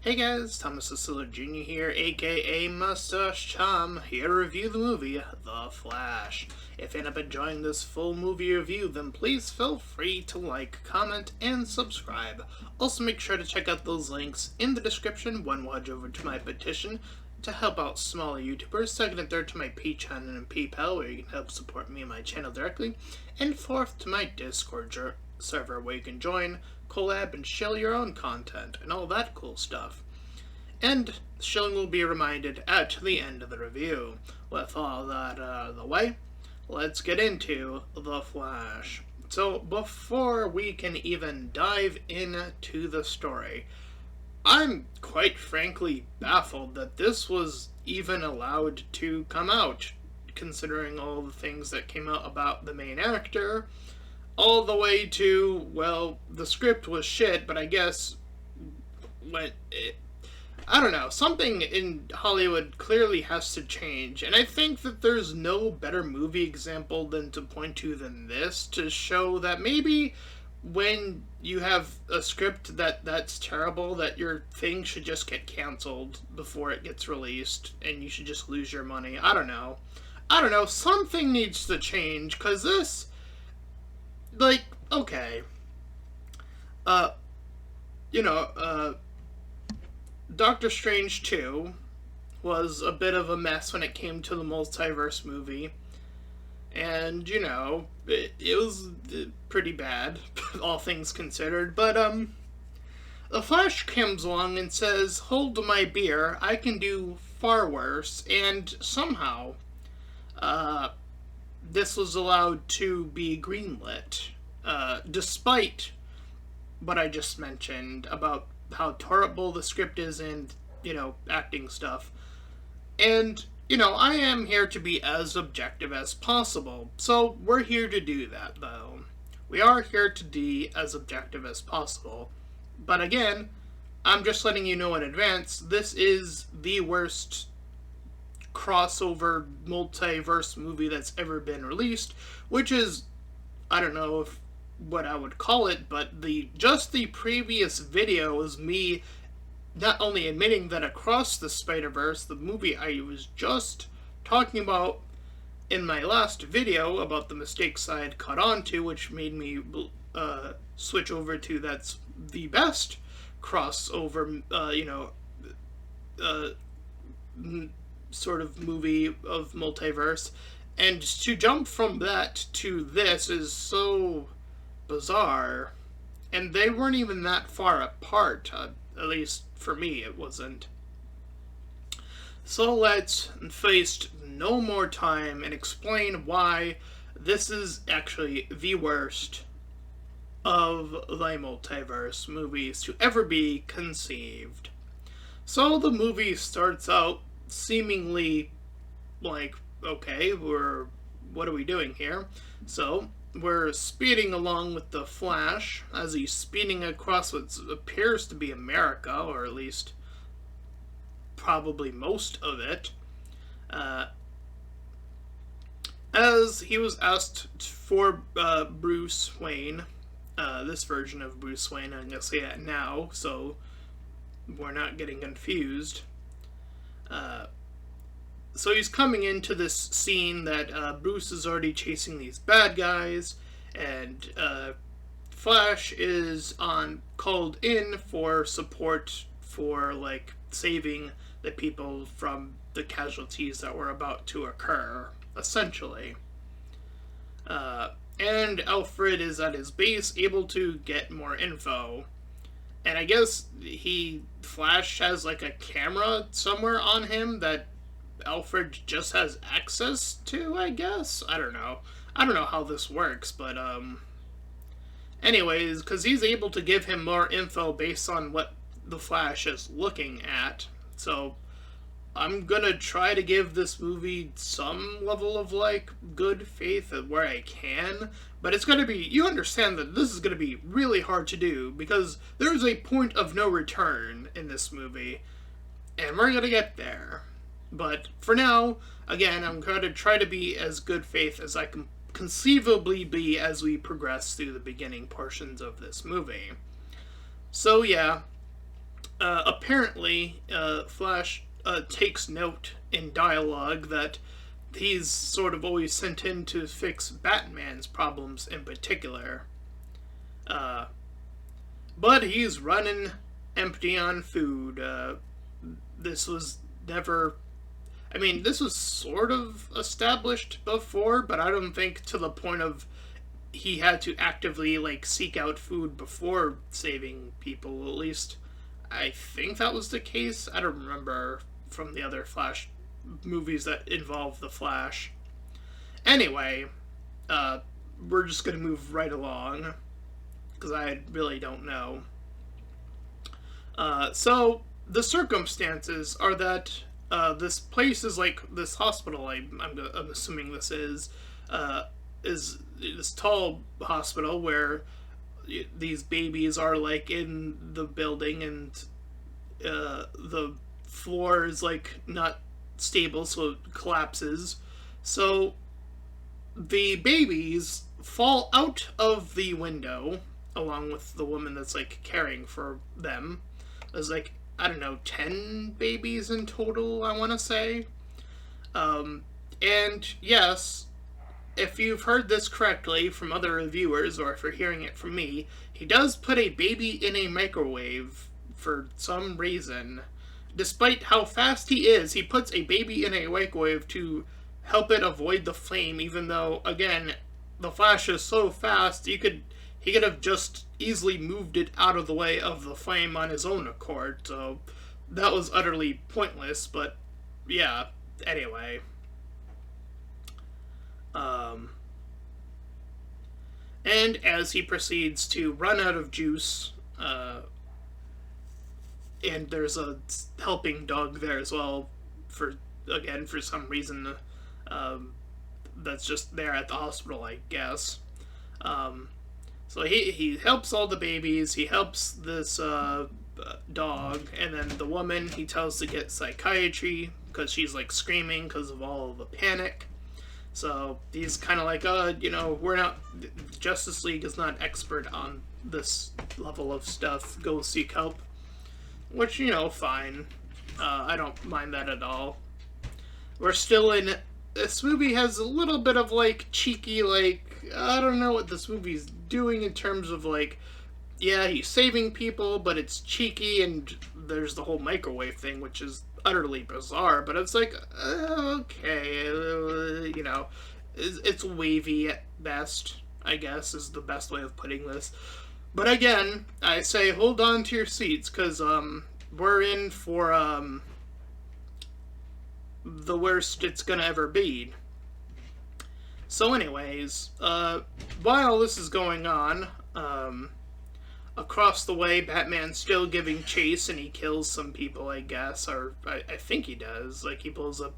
Hey guys, Thomas Sicilla Jr. here, aka Mustached, here to review the movie, The Flash. If you end up enjoying this full movie review, then please feel free to like, comment, and subscribe. Also make sure to check out those links in the description. One will head over to my petition to help out smaller YouTubers. Second and third to my Patreon and PayPal, where you can help support me and my channel directly. And fourth to my Discord server, where you can join, collab, and share your own content, and all that cool stuff. And shilling will be reminded at the end of the review. With all that out of the way, let's get into The Flash. So before we can even dive into the story, I'm quite frankly baffled that this was even allowed to come out, considering all the things that came out about the main actor, all the way to, well, the script was shit, but I guess I don't know, something in Hollywood clearly has to change, and I think that there's no better movie example than to point to than this to show that maybe when you have a script that's terrible, that your thing should just get canceled before it gets released, and you should just lose your money. I don't know, something needs to change, because this, like, okay, Doctor Strange 2 was a bit of a mess when it came to the multiverse movie, and, it was pretty bad, all things considered, but, The Flash comes along and says, hold my beer, I can do far worse, and somehow, this was allowed to be greenlit, despite what I just mentioned about how terrible the script is and, acting stuff. And, I am here to be as objective as possible. So we're here to do that, though. We are here to be as objective as possible. But again, I'm just letting you know in advance, this is the worst crossover multiverse movie that's ever been released, which is, I don't know what I would call it, but the previous video was me not only admitting that Across the Spider-Verse, the movie I was just talking about in my last video about the mistakes I had caught on to, which made me switch over to that's the best crossover, sort of movie of multiverse, and to jump from that to this is so bizarre, and they weren't even that far apart, at least for me it wasn't. So let's waste no more time and explain why this is actually the worst of the multiverse movies to ever be conceived. So the movie starts out seemingly like, okay, what are we doing here? So we're speeding along with the Flash as he's speeding across what appears to be America, or at least probably most of it, as he was asked for Bruce Wayne, this version of Bruce Wayne, I'm going to say that now, so we're not getting confused. So he's coming into this scene that Bruce is already chasing these bad guys, and Flash is called in for support for, like, saving the people from the casualties that were about to occur, essentially. And Alfred is at his base, able to get more info. And I guess Flash has, like, a camera somewhere on him that Alfred just has access to, I guess? I don't know how this works, but, anyways, because he's able to give him more info based on what the Flash is looking at. So I'm gonna try to give this movie some level of, like, good faith where I can, but it's gonna be, you understand that this is gonna be really hard to do, because there's a point of no return in this movie, and we're gonna get there. But for now, again, I'm going to try to be as good faith as I can conceivably be as we progress through the beginning portions of this movie. So yeah, apparently, Flash takes note in dialogue that he's sort of always sent in to fix Batman's problems in particular. Uh, but he's running empty on food. This was never. I mean, this was sort of established before, but I don't think to the point of he had to actively like seek out food before saving people. At least I think that was the case. I don't remember from the other Flash movies that involve the Flash. Anyway, we're just gonna move right along because I really don't know. So the circumstances are that this place is like this hospital. I'm assuming this is this tall hospital where these babies are like in the building, and the floor is like not stable, so it collapses. So the babies fall out of the window along with the woman that's like caring for them. There's like, I don't know, 10 babies in total, I want to say. And yes, if you've heard this correctly from other reviewers, or if you're hearing it from me, he does put a baby in a microwave for some reason. Despite how fast he is, he puts a baby in a microwave to help it avoid the flame, even though, again, the Flash is so fast, he could have just easily moved it out of the way of the flame on his own accord, so that was utterly pointless, but yeah, anyway. And as he proceeds to run out of juice, and there's a helping dog there as well, for some reason, that's just there at the hospital, I guess. So he helps all the babies, he helps this dog, and then the woman he tells to get psychiatry because she's like screaming because of all the panic. So he's kind of like, we're not, Justice League is not expert on this level of stuff, go seek help. Which, fine. I don't mind that at all. We're still in, this movie has a little bit of like cheeky, like, I don't know what this movie's doing in terms of like, yeah, he's saving people, but it's cheeky, and there's the whole microwave thing, which is utterly bizarre, but it's like, okay, it's wavy at best, I guess, is the best way of putting this. But again, I say hold on to your seats, because we're in for the worst it's gonna ever be. So anyways, while this is going on, across the way, Batman's still giving chase, and he kills some people, I guess, or I think he does. Like, he pulls up,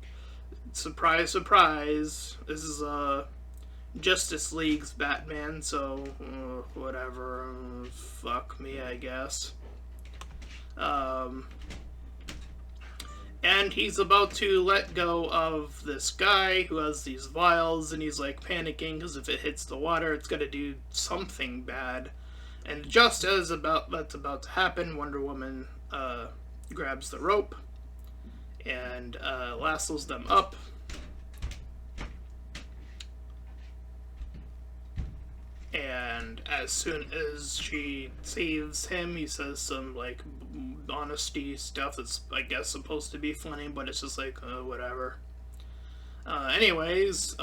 surprise, surprise, this is Justice League's Batman, so whatever, fuck me, I guess. And he's about to let go of this guy who has these vials, and he's like panicking because if it hits the water, it's gonna do something bad. And just as that's about to happen, Wonder Woman grabs the rope and lassos them up. And as soon as she saves him, he says some like honesty stuff that's, I guess, supposed to be funny, but it's just like whatever. Anyways,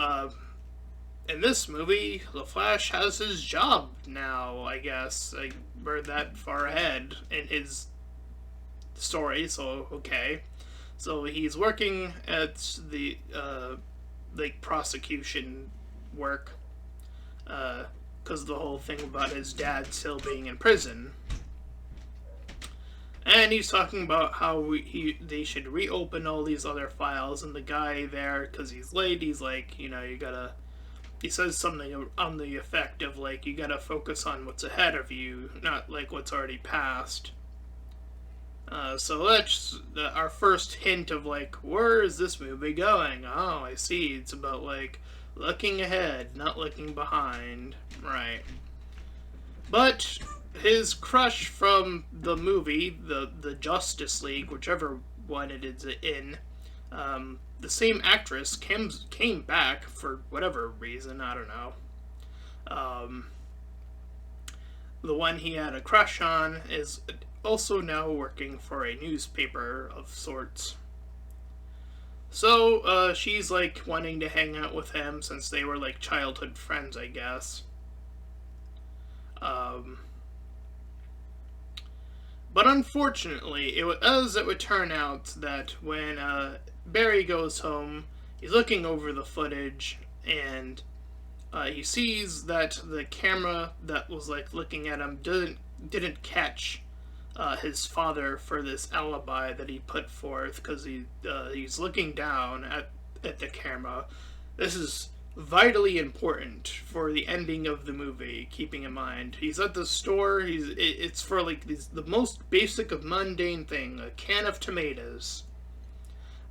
in this movie, the Flash has his job now, I guess. We're that far ahead in his story, so okay. So he's working at the like prosecution work, because of the whole thing about his dad still being in prison. And he's talking about how they should reopen all these other files, and the guy there, because he's late, he's like, you gotta, he says something on the effect of like, you gotta focus on what's ahead of you, not like what's already passed. So that's our first hint of like, where is this movie going? Oh, I see, it's about like looking ahead, not looking behind. Right. But his crush from the movie, the Justice League, whichever one it is in, the same actress came back for whatever reason. I don't know. Um, the one he had a crush on is also now working for a newspaper of sorts. So she's like wanting to hang out with him since they were like childhood friends, I guess. Um, but unfortunately, as it would turn out that when Barry goes home, he's looking over the footage and he sees that the camera that was like looking at him didn't catch his father for this alibi that he put forth because he's looking down at the camera. This is vitally important for the ending of the movie. Keeping in mind, he's at the store. It's for like the most basic of mundane thing, a can of tomatoes.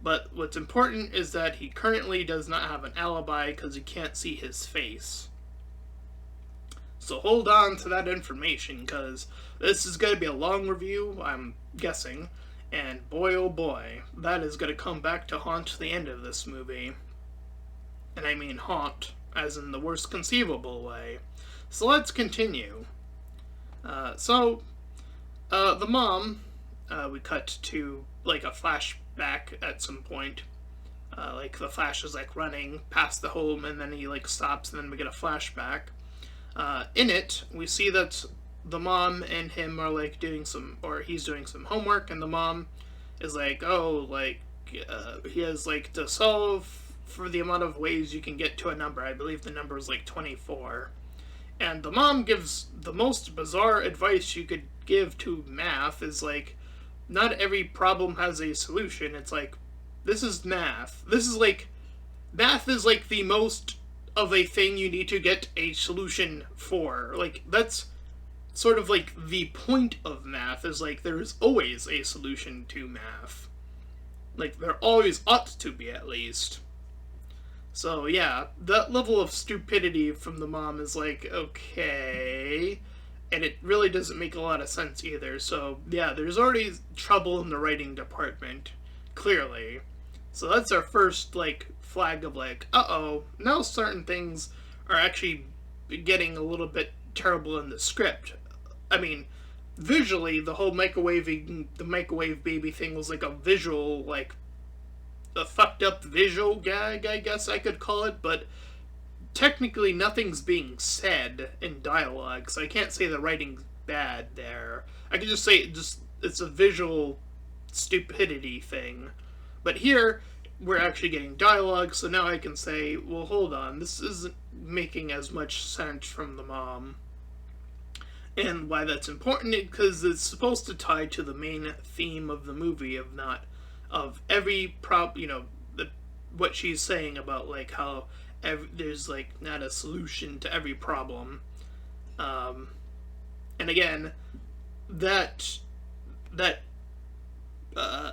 But what's important is that he currently does not have an alibi because he can't see his face. So hold on to that information because this is going to be a long review, I'm guessing. And boy oh boy, that is going to come back to haunt the end of this movie. And I mean haunt, as in the worst conceivable way. So let's continue. The mom, we cut to like a flashback at some point. Like the Flash is like running past the home and then he like stops and then we get a flashback. In it, we see that the mom and him are like doing some, or he's doing some homework, and the mom is like, oh, like, he has like to solve for the amount of ways you can get to a number. I believe the number is like 24. And the mom gives the most bizarre advice you could give to math is like, not every problem has a solution. It's like, this is math. Math is like the most of a thing you need to get a solution for. Like, that's sort of like the point of math, is like there is always a solution to math. Like, there always ought to be, at least. So yeah, that level of stupidity from the mom is like, okay. And it really doesn't make a lot of sense either. So yeah, there's already trouble in the writing department, clearly. So that's our first like flag of like, uh-oh, now certain things are actually getting a little bit terrible in the script. I mean, visually, the whole the microwave baby thing was like a visual, like, a fucked up visual gag, I guess I could call it, but technically nothing's being said in dialogue, so I can't say the writing's bad there. I can just say it's a visual stupidity thing. But here, we're actually getting dialogue, so now I can say, well, hold on, this isn't making as much sense from the mom. And why that's important is because it's supposed to tie to the main theme of the movie of every what she's saying about like how there's like not a solution to every problem. And again, that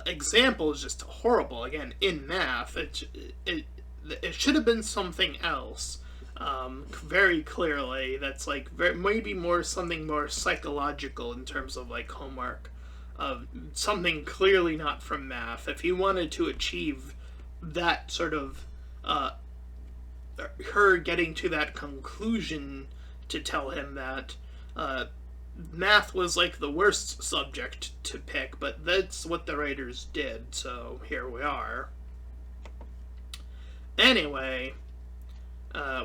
example is just horrible. Again, in math, it should have been something else. Very clearly, that's like maybe something more psychological in terms of like homework, something clearly not from math. If he wanted to achieve that sort of her getting to that conclusion to tell him that math was like the worst subject to pick, but that's what the writers did, so here we are. Anyway,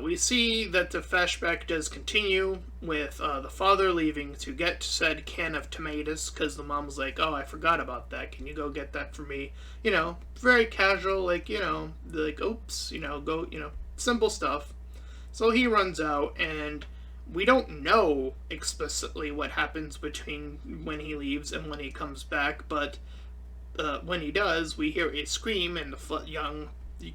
we see that the flashback does continue with the father leaving to get said can of tomatoes because the mom's like, oh, I forgot about that. Can you go get that for me? You know, very casual, like, you know, like, oops, you know, go, you know, simple stuff. So he runs out, and we don't know explicitly what happens between when he leaves and when he comes back, but when he does, we hear a scream, and the young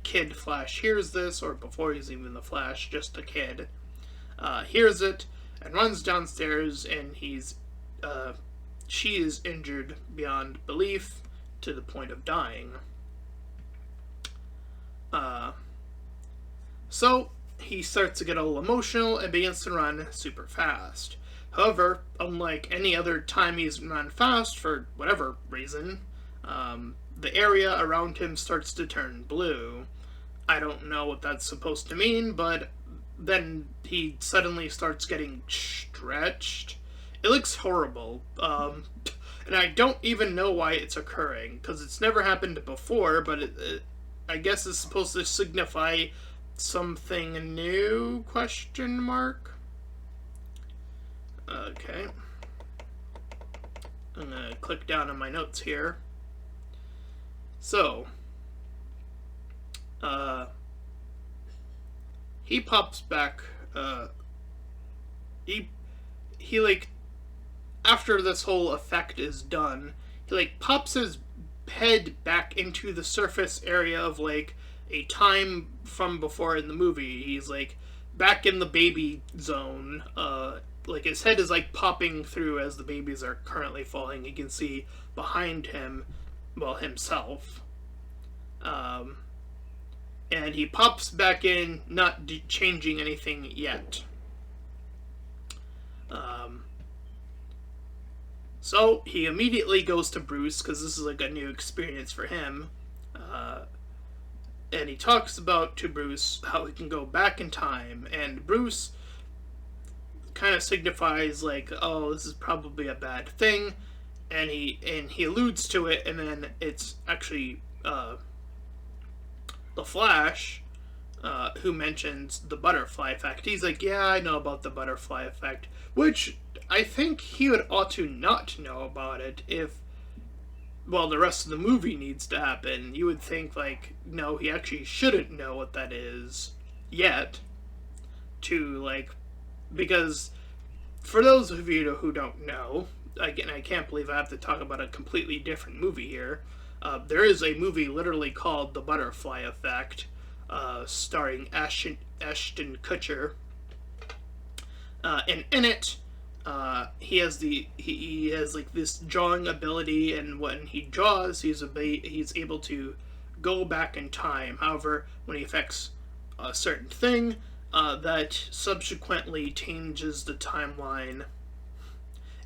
kid Flash hears this, or before he's even the Flash, just a kid, hears it and runs downstairs, and she is injured beyond belief to the point of dying. So he starts to get a little emotional and begins to run super fast. However, unlike any other time he's run fast for whatever reason, the area around him starts to turn blue. I don't know what that's supposed to mean, but then he suddenly starts getting stretched. It looks horrible. And I don't even know why it's occurring, because it's never happened before, but I guess it's supposed to signify something new, question mark? Okay. I'm gonna click down on my notes here. So, he pops back, he like, after this whole effect is done, he like pops his head back into the surface area of like a time from before in the movie. He's like back in the baby zone. Like his head is like popping through as the babies are currently falling. You can see behind him, well, himself. And he pops back in, not changing anything yet. So he immediately goes to Bruce, because this is like a new experience for him. And he talks about to Bruce how he can go back in time. And Bruce kind of signifies like, oh, this is probably a bad thing. And he alludes to it, and then it's actually the Flash who mentions the butterfly effect. He's like, yeah, I know about the butterfly effect, which I think he would ought to not know about it if, well, the rest of the movie needs to happen. You would think, like, no, he actually shouldn't know what that is yet, to, like, because for those of you who don't know, again, I can't believe I have to talk about a completely different movie here. There is a movie literally called The Butterfly Effect, starring Ashton Kutcher. And in it, he has like this drawing ability, and when he draws, he's able to go back in time. However, when he affects a certain thing, that subsequently changes the timeline,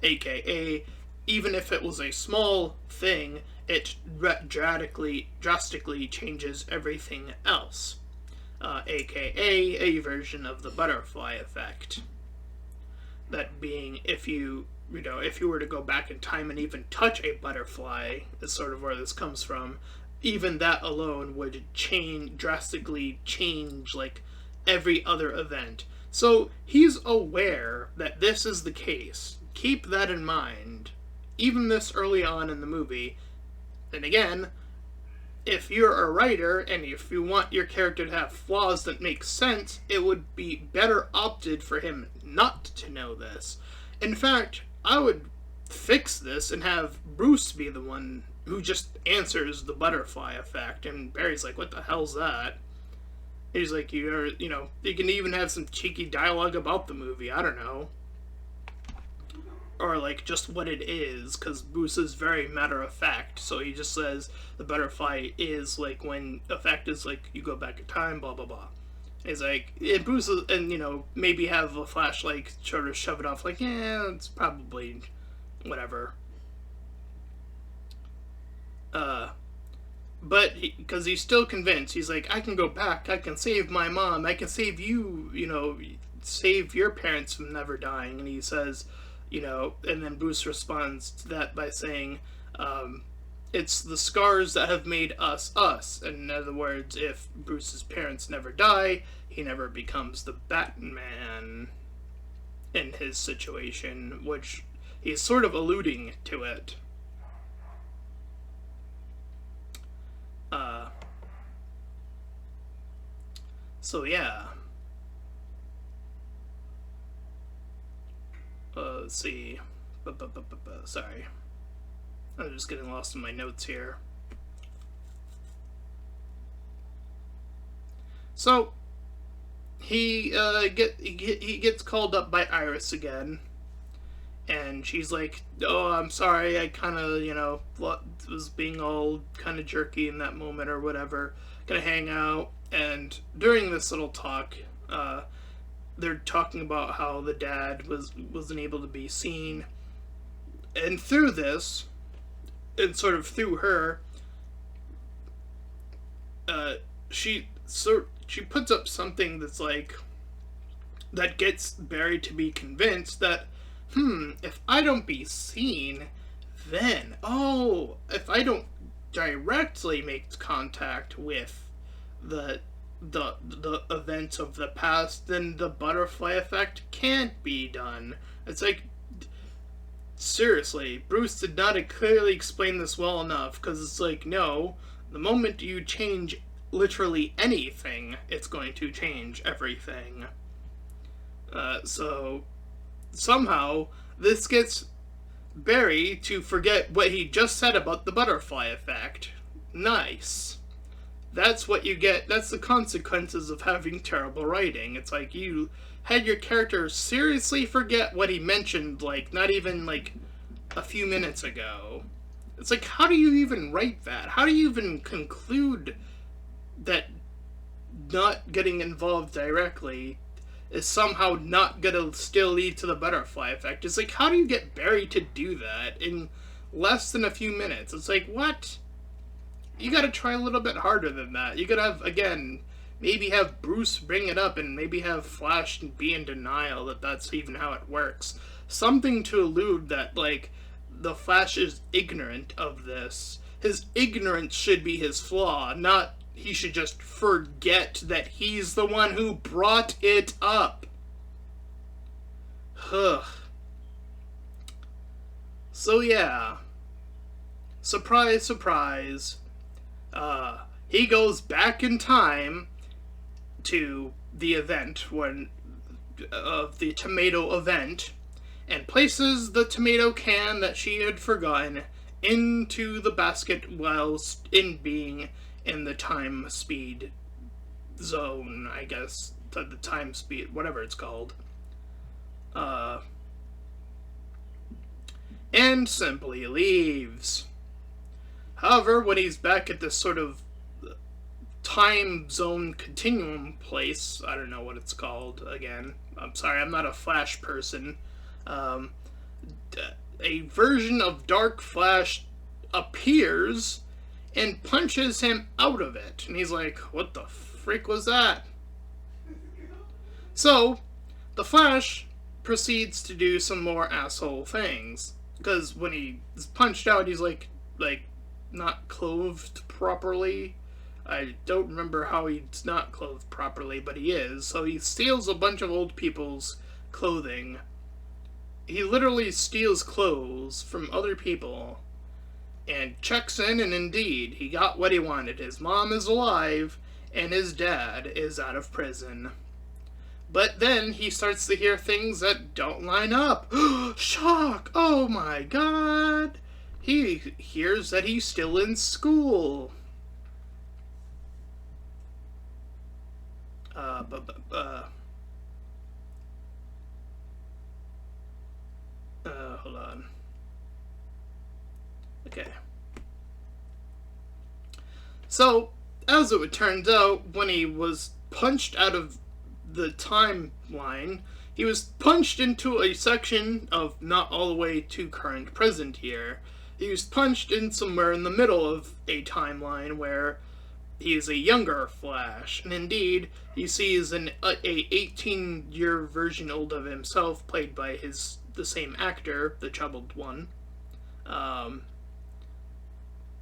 aka even if it was a small thing, it drastically changes everything else, aka a version of the butterfly effect. That being, if you were to go back in time and even touch a butterfly, is sort of where this comes from. Even that alone would drastically change like every other event. So he's aware that this is the case. Keep that in mind, even this early on in the movie. And again, if you're a writer and if you want your character to have flaws that make sense, it would be better opted for him not to know this. In fact, I would fix this and have Bruce be the one who just answers the butterfly effect. And Barry's like, what the hell's that? He's like, you can even have some cheeky dialogue about the movie. I don't know. Or like just what it is, because Bruce is very matter of fact. So he just says the butterfly is like when effect is like you go back in time, blah blah blah. He's like, and Bruce and maybe have a Flash like sort of shove it off like, yeah, it's probably whatever. But because he's still convinced, he's like, I can go back, I can save my mom, I can save you, save your parents from never dying. And he says, and then Bruce responds to that by saying, it's the scars that have made us us. And in other words, if Bruce's parents never die, he never becomes the Batman in his situation, which he's sort of alluding to it. So yeah. Let's see. Sorry. I'm just getting lost in my notes here. So, he gets called up by Iris again. And she's like, oh, I'm sorry, I kind of, was being all kind of jerky in that moment or whatever. Gonna hang out. And during this little talk, they're talking about how the dad wasn't able to be seen, and through this, and sort of through her, uh, she puts up something that's like that gets Barry to be convinced that if I don't be seen, then if I don't directly make contact with the the events of the past, then the butterfly effect can't be done. It's like, seriously, Bruce did not clearly explain this well enough, because it's like, no, the moment you change literally anything, it's going to change everything. So somehow this gets Barry to forget what he just said about the butterfly effect. Nice. That's what you get. That's the consequences of having terrible writing. It's like you had your character seriously forget what he mentioned, like, not even, like, a few minutes ago. It's like, how do you even write that? How do you even conclude that not getting involved directly is somehow not gonna still lead to the butterfly effect? It's like, how do you get Barry to do that in less than a few minutes? It's like, what? You gotta try a little bit harder than that. You gotta have, again, maybe have Bruce bring it up, and maybe have Flash be in denial that that's even how it works. Something to allude that, like, the Flash is ignorant of this. His ignorance should be his flaw, not he should just forget that he's the one who brought it up. Ugh. So yeah. Surprise, surprise. He goes back in time to the event of the tomato event, and places the tomato can that she had forgotten into the basket whilst in being in the time speed zone, I guess, the time speed, whatever it's called. And simply leaves. However, when he's back at this sort of time zone continuum place, I don't know what it's called again. I'm sorry, I'm not a Flash person. A version of Dark Flash appears and punches him out of it. And he's like, what the freak was that? So, the Flash proceeds to do some more asshole things. Because when he is punched out, he's like not clothed properly. I don't remember how he's not clothed properly, but he is. So he steals a bunch of old people's clothing. He literally steals clothes from other people and checks in, and indeed, he got what he wanted. His mom is alive, and his dad is out of prison. But then he starts to hear things that don't line up. Shock! Oh my god! He hears that he's still in school. Hold on. Okay. So, as it turns out, when he was punched out of the timeline, he was punched into a section of not all the way to current present here. He was punched in somewhere in the middle of a timeline where he is a younger Flash, and indeed, he sees a 18-year version old of himself, played by the same actor, the troubled one.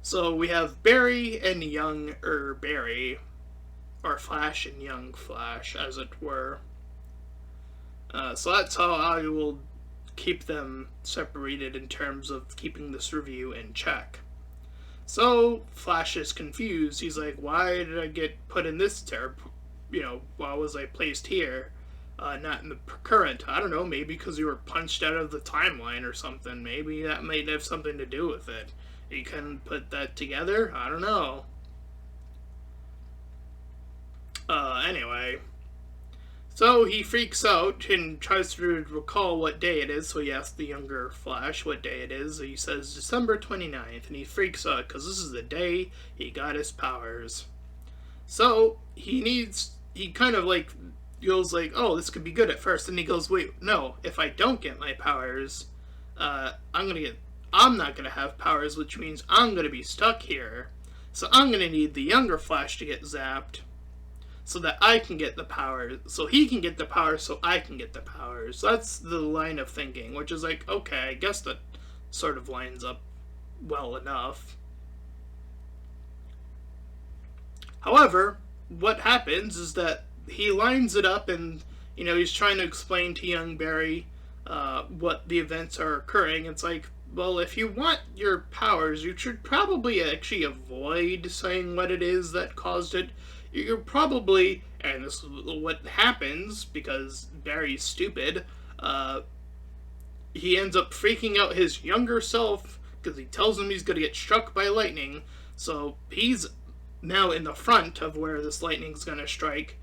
So we have Barry and younger Barry, or Flash and young Flash, as it were. So that's how I will keep them separated in terms of keeping this review in check. So Flash is confused. He's like, why did I get put in this why was I placed here? Not in the current. I don't know, maybe because you were punched out of the timeline or something. Maybe that might have something to do with it. You can put that together? I don't know. Anyway. So he freaks out and tries to recall what day it is. So he asks the younger Flash what day it is. He says December 29th. And he freaks out because this is the day he got his powers. So he kind of like goes like, oh, this could be good at first, and he goes, wait, no, if I don't get my powers, I'm not gonna have powers, which means I'm gonna be stuck here. So I'm gonna need the younger Flash to get zapped, so that I can get the powers, so he can get the powers, so I can get the powers. So that's the line of thinking, which is like, okay, I guess that sort of lines up well enough. However, what happens is that he lines it up, and he's trying to explain to young Barry what the events are occurring. It's like, well, if you want your powers, you should probably actually avoid saying what it is that caused it. You're probably, and this is what happens because Barry's stupid, he ends up freaking out his younger self because he tells him he's going to get struck by lightning. So he's now in the front of where this lightning's going to strike.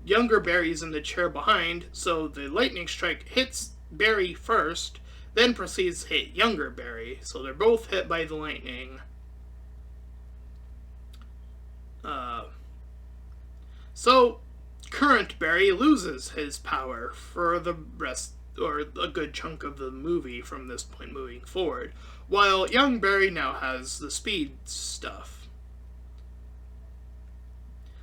Younger Barry's in the chair behind, so the lightning strike hits Barry first, then proceeds to hit younger Barry. So they're both hit by the lightning. So current Barry loses his power for the rest, or a good chunk of the movie from this point moving forward, while young Barry now has the speed stuff.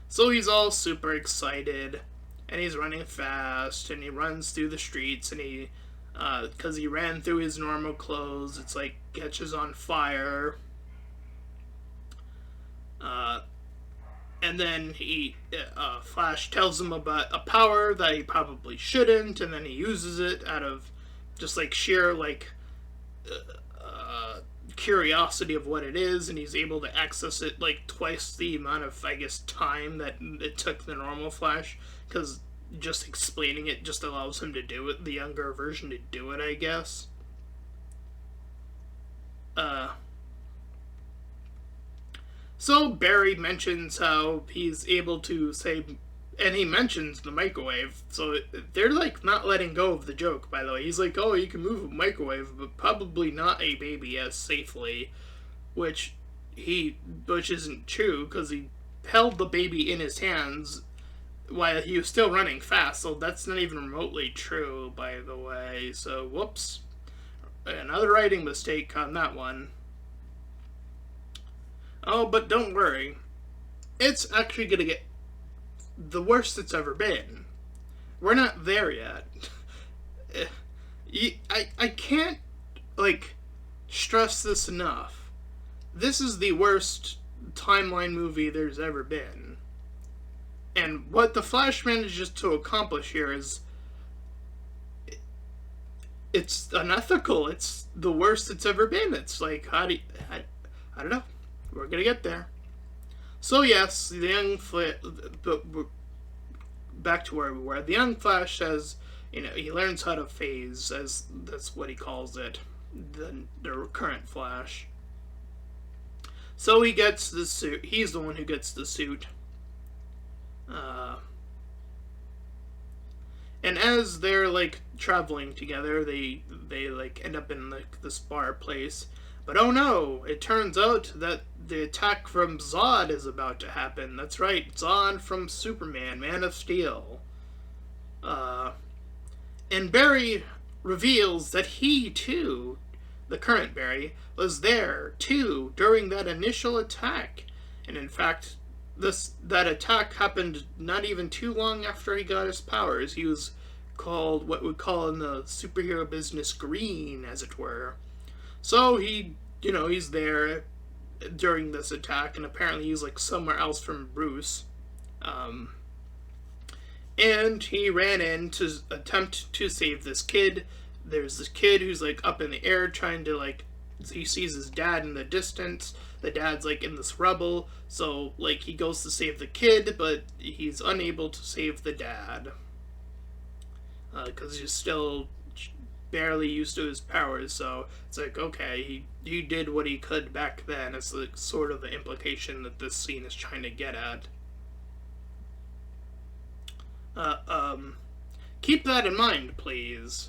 So he's all super excited, and he's running fast, and he runs through the streets, and he, because he ran through his normal clothes, it's like catches on fire. And then Flash tells him about a power that he probably shouldn't, and then he uses it out of just like sheer curiosity of what it is, and he's able to access it like twice the amount of, I guess, time that it took the normal Flash, because just explaining it just allows him to do it, the younger version to do it, I guess. So Barry mentions how he's able to say, and he mentions the microwave, so they're like not letting go of the joke, by the way. He's like, oh, you can move a microwave, but probably not a baby as safely, which isn't true, because he held the baby in his hands while he was still running fast, so that's not even remotely true, by the way. So whoops, another writing mistake on that one. Oh, but don't worry, it's actually gonna get the worst it's ever been. We're not there yet. I can't, stress this enough. This is the worst timeline movie there's ever been. And what the Flash manages to accomplish here is, it's unethical. It's the worst it's ever been. It's like, I don't know. We're gonna get there. So yes, the young back to where we were. The young Flash says, he learns how to phase, as that's what he calls it, the current Flash. So he gets the suit. He's the one who gets the suit. And as they're traveling together, they end up in this bar place. But oh no, it turns out that the attack from Zod is about to happen. That's right, Zod from Superman, Man of Steel. And Barry reveals that he too, the current Barry, was there too during that initial attack. And in fact, that attack happened not even too long after he got his powers. He was called what we call in the superhero business green, as it were. So he's there during this attack, and apparently he's somewhere else from Bruce. And he ran in to attempt to save this kid. There's this kid who's up in the air trying to he sees his dad in the distance. The dad's in this rubble, so he goes to save the kid, but he's unable to save the dad. Because he's still barely used to his powers, so it's okay, he did what he could back then. It's sort of the implication that this scene is trying to get at. Keep that in mind, please.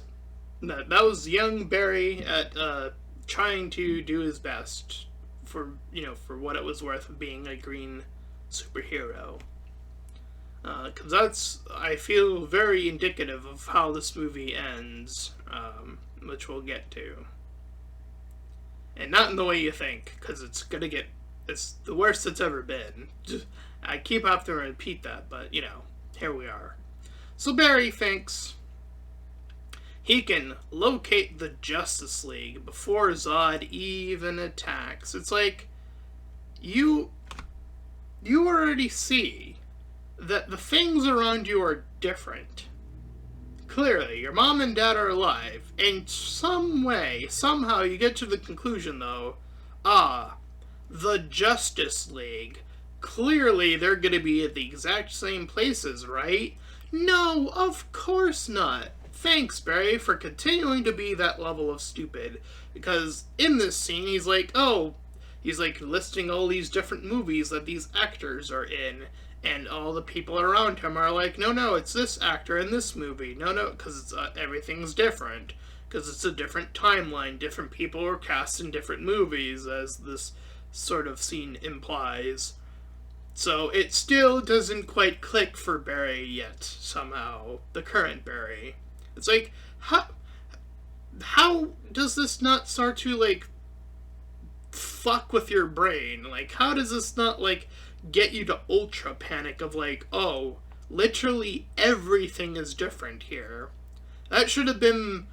That was young Barry at trying to do his best for what it was worth of being a green superhero. Because that's, I feel, very indicative of how this movie ends, which we'll get to. And not in the way you think, because it's the worst it's ever been. I keep having to repeat that, but, here we are. So Barry thinks he can locate the Justice League before Zod even attacks. It's like, you already see that the things around you are different. Clearly, your mom and dad are alive. In some way, somehow, you get to the conclusion, though, the Justice League. Clearly, they're going to be at the exact same places, right? No, of course not. Thanks, Barry, for continuing to be that level of stupid. Because in this scene, he's like listing all these different movies that these actors are in. And all the people around him are like, no, it's this actor in this movie. No, because everything's different. Because it's a different timeline. Different people are cast in different movies, as this sort of scene implies. So it still doesn't quite click for Barry yet, somehow. The current Barry. It's like, how does this not start to, like, fuck with your brain? Like, how does this not, like, get you to ultra panic of like, oh, literally everything is different here? That should have been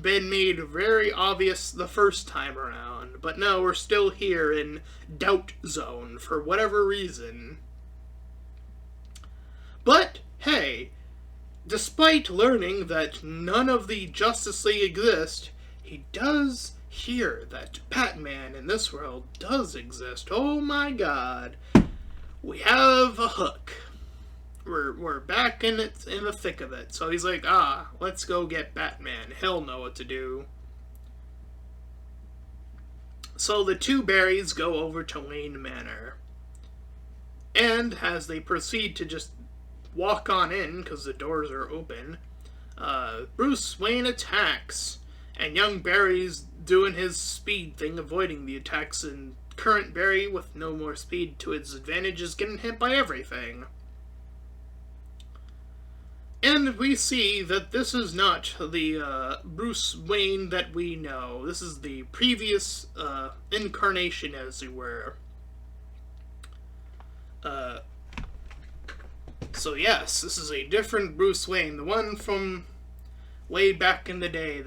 made very obvious the first time around, but no, we're still here in doubt zone for whatever reason. But hey, despite learning that none of the Justice League exist, he does hear that Batman in this world does exist. Oh my god. We have a hook. We're back in the thick of it. So he's like, let's go get Batman. He'll know what to do. So the two Barrys go over to Wayne Manor. And as they proceed to just walk on in, because the doors are open, Bruce Wayne attacks. And young Barry's doing his speed thing, avoiding the attacks, and current Barry, with no more speed to his advantage, is getting hit by everything. And we see that this is not the Bruce Wayne that we know. This is the previous incarnation, as it were. So yes, this is a different Bruce Wayne. The one from way back in the day,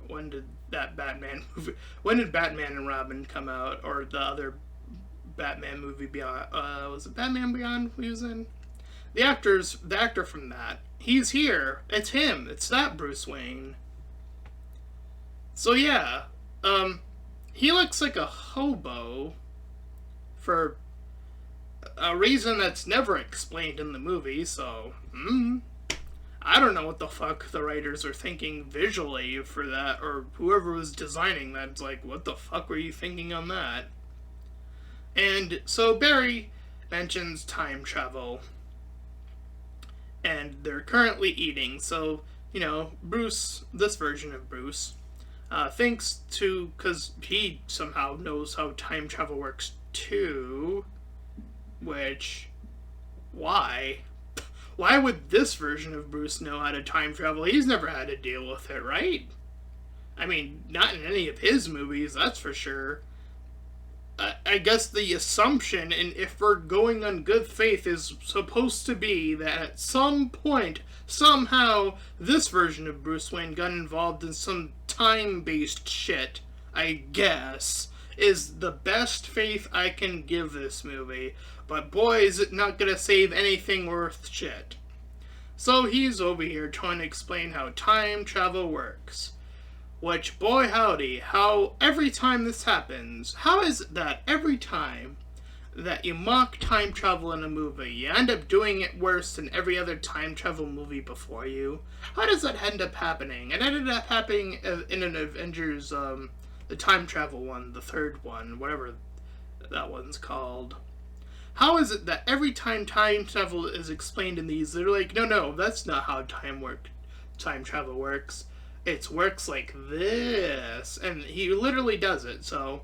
when did that Batman movie? When did Batman and Robin come out? Or the other Batman movie Beyond? Was it Batman Beyond he was in? The actor from that, he's here. It's him. It's that Bruce Wayne. So yeah, he looks like a hobo for a reason that's never explained in the movie. So, I don't know what the fuck the writers are thinking visually for that, or whoever was designing that. It's like, what the fuck were you thinking on that? And so Barry mentions time travel. And they're currently eating, so, Bruce, this version of Bruce, thinks to, because he somehow knows how time travel works too, which, why? Why would this version of Bruce know how to time travel? He's never had to deal with it, right? I mean, not in any of his movies, that's for sure. I guess the assumption, and if we're going on good faith, is supposed to be that at some point, somehow, this version of Bruce Wayne got involved in some time-based shit, I guess, is the best faith I can give this movie. But boy, is it not gonna save anything worth shit. So he's over here trying to explain how time travel works. Which, boy howdy, how every time this happens, how is it that every time that you mock time travel in a movie, you end up doing it worse than every other time travel movie before you? How does that end up happening? It ended up happening in an Avengers, the time travel one, the third one, whatever that one's called. How is it that every time time travel is explained in these, they're like, no, that's not how time travel works. It works like this. And he literally does it. So,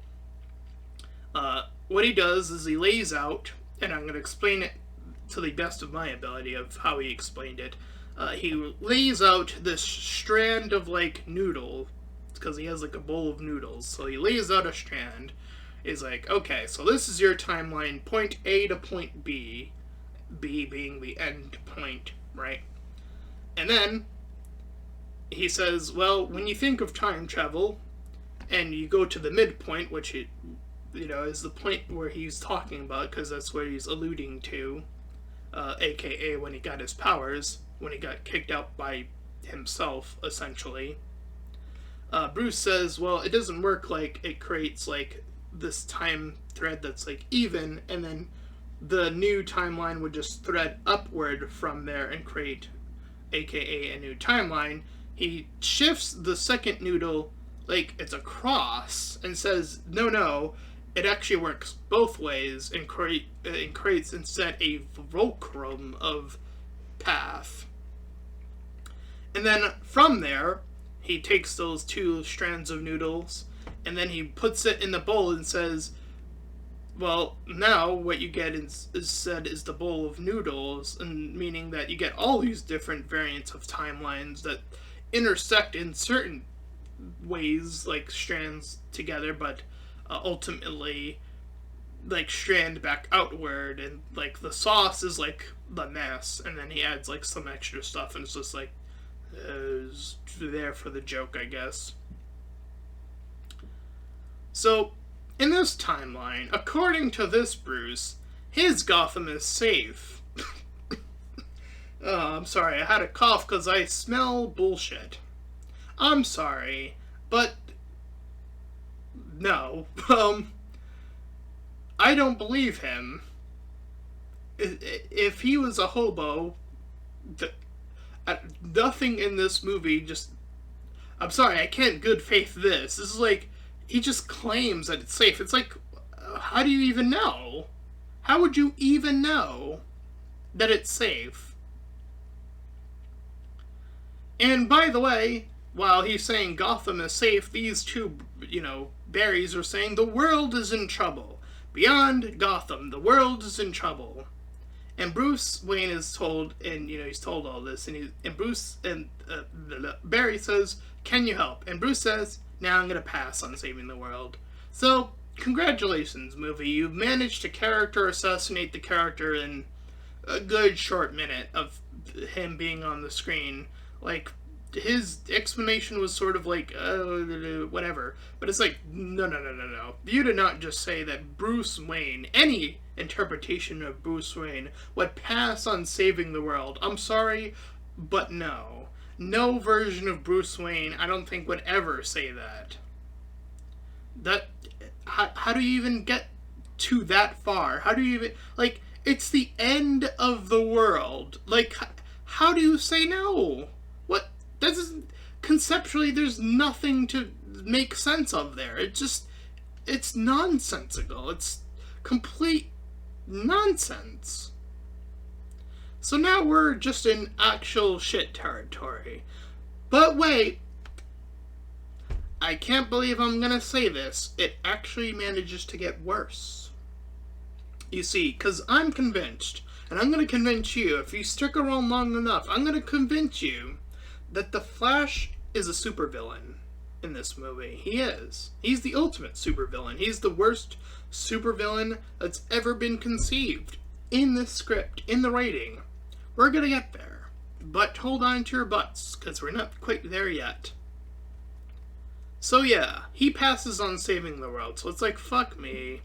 what he does is he lays out and I'm going to explain it to the best of my ability of how he explained it. He lays out this strand of, like, noodle, because he has, like, a bowl of noodles, so he lays out a strand. He's like, okay, so this is your timeline, point A to point B, B being the end point, right? And then he says, well, when you think of time travel, and you go to the midpoint, which it, is the point where he's talking about, because that's what he's alluding to, aka when he got his powers, when he got kicked out by himself, essentially. Bruce says, well, it doesn't work like it creates, like, this time thread that's, like, even, and then the new timeline would just thread upward from there and create, aka a new timeline. He shifts the second noodle like it's a cross and says, no, it actually works both ways and creates instead a fulcrum of path. And then from there, he takes those two strands of noodles and then he puts it in the bowl and says, well, now what you get is the bowl of noodles, and meaning that you get all these different variants of timelines that intersect in certain ways, like strands together, but ultimately, like, strand back outward, and, like, the sauce is, like, the mess, and then he adds, like, some extra stuff, and it's just, like, it's there for the joke, I guess. So, in this timeline, according to this Bruce, his Gotham is safe. Oh, I'm sorry, I had a cough because I smell bullshit. I'm sorry, but no, I don't believe him. If he was a hobo, nothing in this movie just... I'm sorry, I can't good faith this. This is like, he just claims that it's safe. It's like, how do you even know? How would you even know that it's safe? And by the way, while he's saying Gotham is safe, these two, Barrys are saying the world is in trouble. Beyond Gotham, the world is in trouble. And Bruce Wayne is told, and, he's told all this, and Barry says, can you help? And Bruce says, nah, I'm gonna pass on saving the world. So, congratulations, movie. You've managed to character assassinate the character in a good short minute of him being on the screen. Like, his explanation was sort of like, whatever. But it's like, no. You did not just say that Bruce Wayne, any interpretation of Bruce Wayne, would pass on saving the world. I'm sorry, but no. No version of Bruce Wayne, I don't think, would ever say that. How do you even get to that far? How do you even, like, it's the end of the world. Like, how do you say no? What? That isn't, conceptually, there's nothing to make sense of there. It's nonsensical. It's complete nonsense. So now we're just in actual shit territory. But wait, I can't believe I'm gonna say this. It actually manages to get worse. You see, because I'm convinced, and I'm gonna convince you, if you stick around long enough, I'm gonna convince you that the Flash is a supervillain in this movie. He is. He's the ultimate supervillain. He's the worst supervillain that's ever been conceived in this script, in the writing. We're gonna get there. But hold on to your butts, because we're not quite there yet. So yeah, he passes on saving the world, so it's like, fuck me.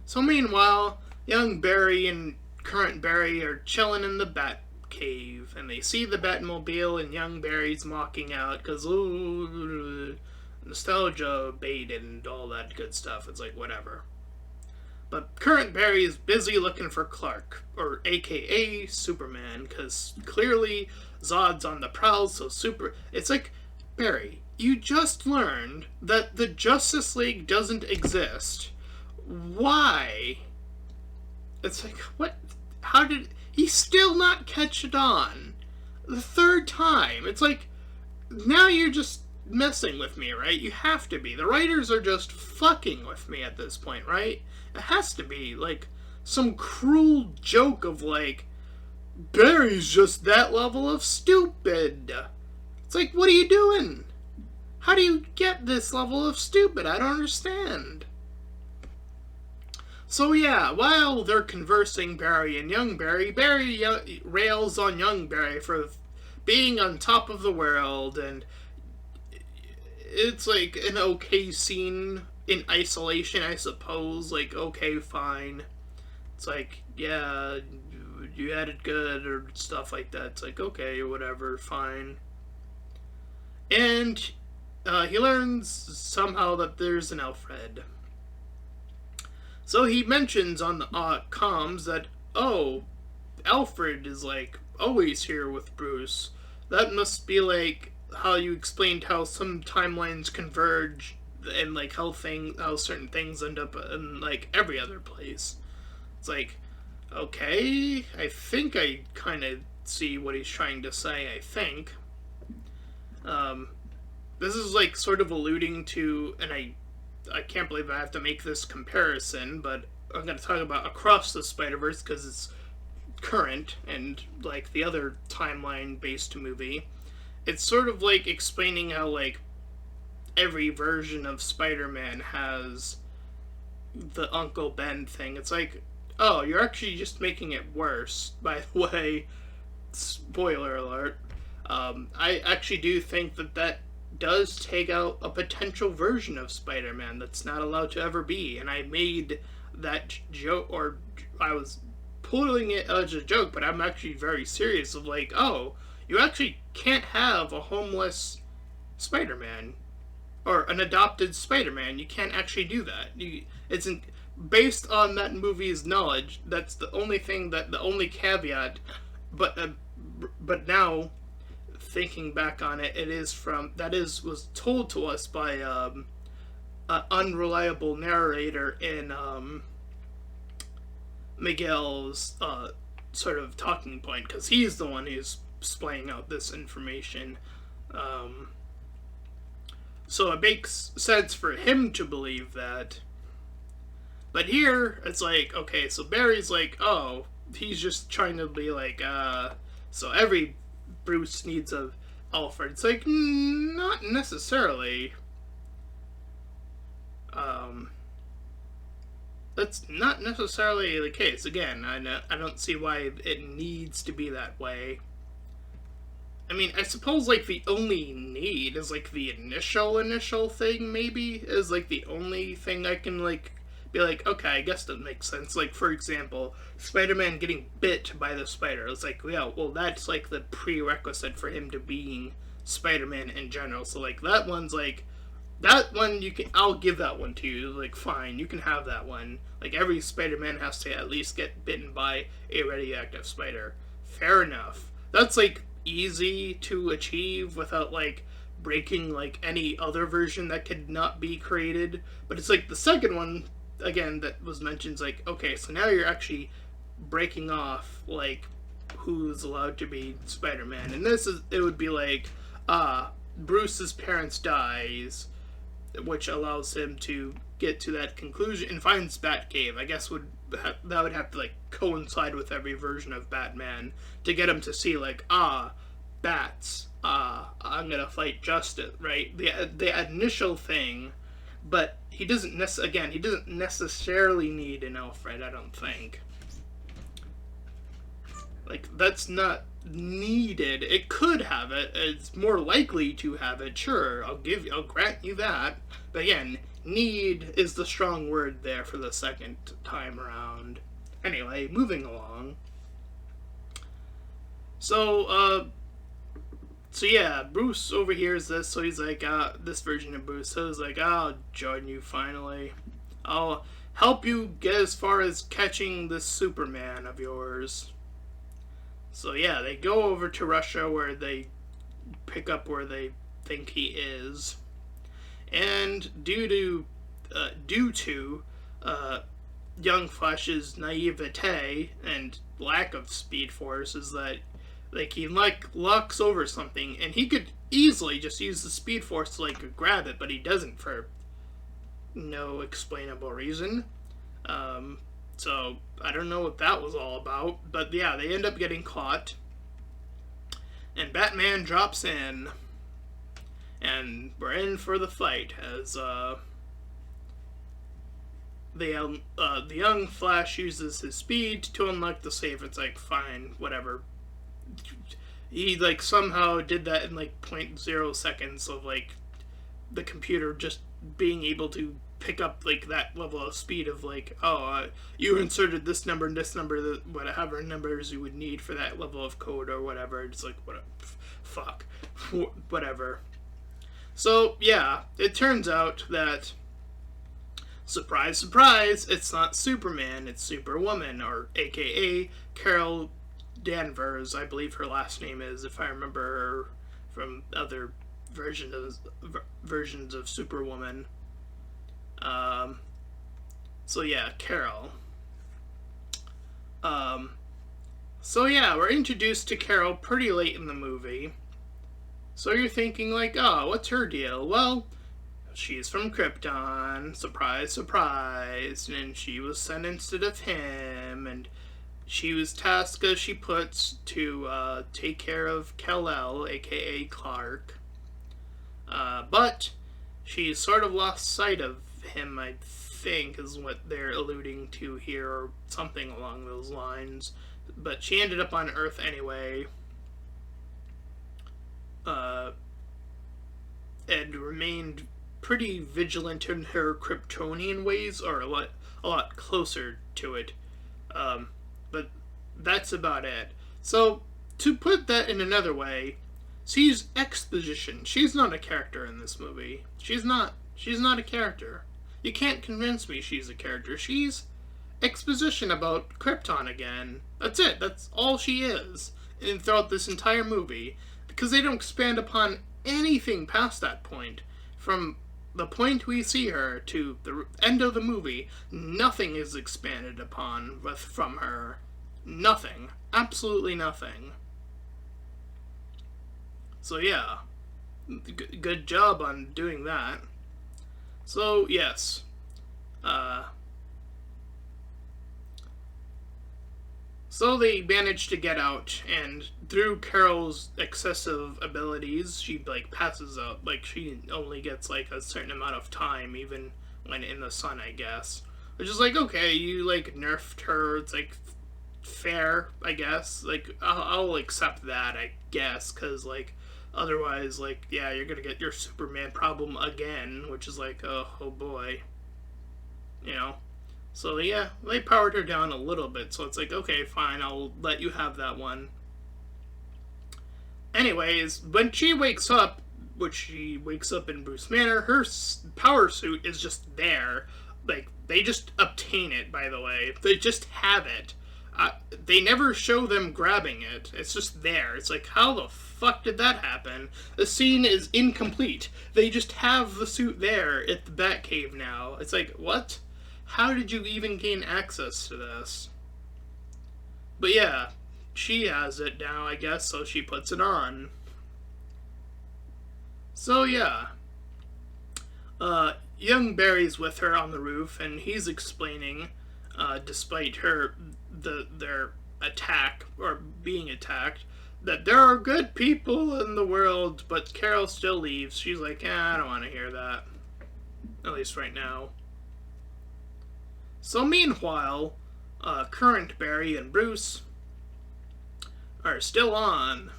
So meanwhile, young Barry and current Barry are chilling in the Bat Cave, and they see the Batmobile, and young Barry's mocking out, because, ooh, nostalgia baited and all that good stuff. It's like, whatever. But current Barry is busy looking for Clark, or aka Superman, because clearly Zod's on the prowl, so it's like, Barry, you just learned that the Justice League doesn't exist. Why? It's like, what? How did he still not catch it on? The third time. It's like, now you're just messing with me, right? You have to be. The writers are just fucking with me at this point, right? It has to be. Like, some cruel joke of like, Barry's just that level of stupid. It's like, what are you doing? How do you get this level of stupid? I don't understand. So yeah, while they're conversing, Barry and young Barry, rails on young Barry for being on top of the world, and it's like an okay scene in isolation, I suppose. Like, okay, fine. It's like, yeah, you had it good, or stuff like that. It's like, okay, whatever, fine. And he learns somehow that there's an Alfred. So he mentions on the comms that, oh, Alfred is like always here with Bruce. That must be like how you explained how some timelines converge, and like how certain things end up in like every other place. It's like, okay, I think I kind of see what he's trying to say. I think this is like sort of alluding to, and I can't believe I have to make this comparison, but I'm going to talk about Across the Spider-Verse because it's current, and like the other timeline-based movie. It's sort of like explaining how like every version of Spider-Man has the Uncle Ben thing. It's like, oh, you're actually just making it worse, by the way. Spoiler alert. I actually do think that does take out a potential version of Spider-Man that's not allowed to ever be. And I made that joke, or I was pulling it as a joke, but I'm actually very serious of like, oh, you actually can't have a homeless Spider-Man or an adopted Spider-Man. You can't actually do that. It's based on that movie's knowledge. That's the only thing, the only caveat. But now, thinking back on it, was told to us by an unreliable narrator in Miguel's sort of talking point, because he's the one who's splaying out this information. So it makes sense for him to believe that. But here, it's like, okay, so Barry's like, oh, he's just trying to be like, so every Bruce needs a Alfred. It's like, not necessarily. That's not necessarily the case. Again, I don't see why it needs to be that way. I mean, I suppose, like, the only need is, like, the initial thing, maybe, is, like, the only thing I can, like, be like, okay, I guess that makes sense. Like, for example, Spider-Man getting bit by the spider. It's like, yeah, well, that's, like, the prerequisite for him to being Spider-Man in general. So, like, that one's, like, that one, I'll give that one to you. Like, fine, you can have that one. Like, every Spider-Man has to at least get bitten by a radioactive spider. Fair enough. That's, like, easy to achieve without, like, breaking, like, any other version that could not be created. But it's, like, the second one, again, that was mentioned, is like, okay, so now you're actually breaking off, like, who's allowed to be Spider-Man. And it would be like, Bruce's parents dies, which allows him to get to that conclusion and finds Batcave. I guess that would have to, like, coincide with every version of Batman to get him to see, like, bats, I'm gonna fight justice, right? The initial thing, but he doesn't necessarily need an Alfred, I don't think. Like, that's not needed. It could have it. It's more likely to have it. Sure, I'll grant you that. But again, need is the strong word there for the second time around. Anyway, moving along. So yeah, Bruce overhears this, so he's like, this version of Bruce, so he's like, I'll join you finally. I'll help you get as far as catching this Superman of yours. So yeah, they go over to Russia where they pick up where they think he is. And due to young Flash's naivete and lack of Speed Force, is that, like, he, like, locks over something, and he could easily just use the Speed Force to, like, grab it, but he doesn't for no explainable reason. So I don't know what that was all about, but yeah, they end up getting caught, and Batman drops in, and we're in for the fight as the young Flash uses his speed to unlock the safe. It's like, fine, whatever. He like somehow did that in like 0.0 seconds of like the computer just being able to pick up like that level of speed of like, you inserted this number and this number, whatever numbers you would need for that level of code or whatever. It's like, what, fuck, whatever. So yeah, it turns out that, surprise, surprise, it's not Superman, it's Superwoman, or AKA Carol Danvers, I believe her last name is, if I remember her from other versions of Superwoman. So yeah, Carol. So yeah, we're introduced to Carol pretty late in the movie. So you're thinking like, oh, what's her deal? Well, she's from Krypton, surprise, surprise, and she was sent instead of him, and she was tasked, as she puts, to take care of Kal-El, aka Clark. But she sort of lost sight of him, I think, is what they're alluding to here, or something along those lines. But she ended up on Earth anyway, and remained pretty vigilant in her Kryptonian ways, or a lot closer to it. But that's about it. So, to put that in another way, she's exposition. She's not a character in this movie. She's not a character. You can't convince me she's a character. She's exposition about Krypton again. That's it. That's all she is throughout this entire movie. Because they don't expand upon anything past that point. From the point we see her to the end of the movie, nothing is expanded upon from her. Nothing. Absolutely nothing. So yeah, good job on doing that. So yes, so they managed to get out, and through Carol's excessive abilities, she like passes out. Like she only gets like a certain amount of time, even when in the sun, I guess. Which is like, okay, you like nerfed her. It's like fair, I guess. Like I'll accept that, I guess, because like otherwise, like, yeah, you're gonna get your Superman problem again, which is like, oh boy, you know. So yeah, they powered her down a little bit, so it's like, okay, fine, I'll let you have that one. Anyways, when she wakes up, which she wakes up in Bruce Manor, her power suit is just there. Like, they just obtain it, by the way. They just have it. They never show them grabbing it. It's just there. It's like, how the fuck did that happen? The scene is incomplete. They just have the suit there at the Batcave now. It's like, what? How did you even gain access to this? But yeah, she has it now, I guess, so she puts it on. So yeah. Young Barry's with her on the roof, and he's explaining, despite their attack, or being attacked, that there are good people in the world, but Carol still leaves. She's like, I don't want to hear that. At least right now. So meanwhile, current Barry and Bruce are still on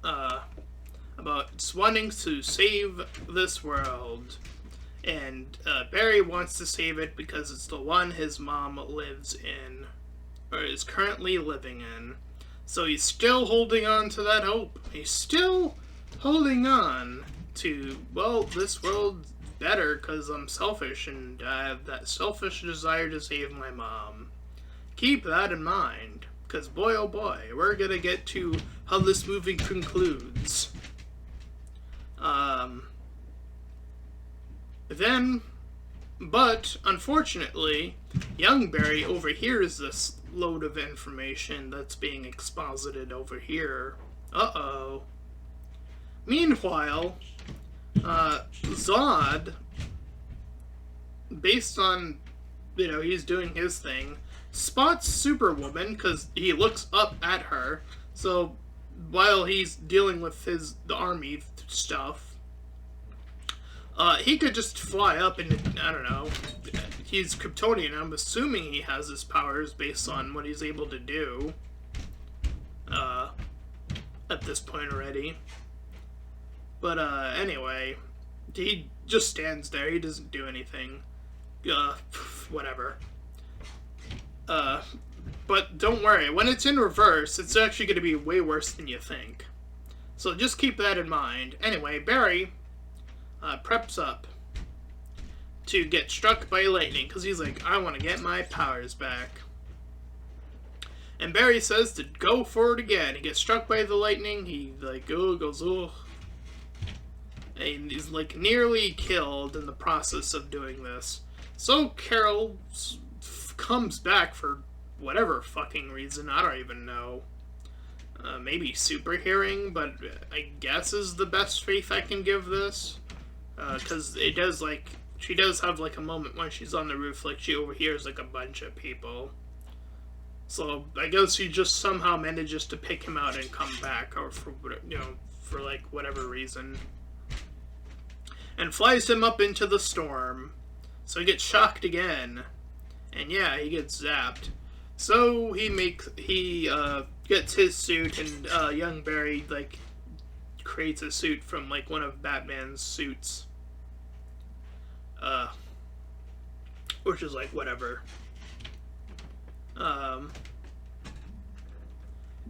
about wanting to save this world. And Barry wants to save it because it's the one his mom lives in, or is currently living in. So he's still holding on to that hope. He's still holding on to, well, this world's better because I'm selfish and I have that selfish desire to save my mom. Keep that in mind, because boy oh boy, we're gonna get to how this movie concludes. But unfortunately, young Barry overhears this load of information that's being exposited over here. Uh-oh. Meanwhile, Zod, based on he's doing his thing. Spots Superwoman because he looks up at her. So while he's dealing with the army stuff, he could just fly up and, I don't know, he's Kryptonian. I'm assuming he has his powers based on what he's able to do at this point already. But anyway, he just stands there. He doesn't do anything. Whatever. But don't worry, when it's in reverse, it's actually going to be way worse than you think. So just keep that in mind. Anyway, Barry preps up to get struck by lightning, because he's like, I want to get my powers back. And Barry says to go for it again. He gets struck by the lightning, he goes, ugh. And he's nearly killed in the process of doing this. So Carol comes back for whatever fucking reason, I don't even know. Maybe super hearing, but I guess is the best faith I can give this. Because it does, she does have, a moment when she's on the roof, she overhears, a bunch of people. So, I guess she just somehow manages to pick him out and come back, or for whatever reason. And flies him up into the storm. So he gets shocked again. And yeah, he gets zapped. So he gets his suit, and young Barry creates a suit from one of Batman's suits. Which is whatever.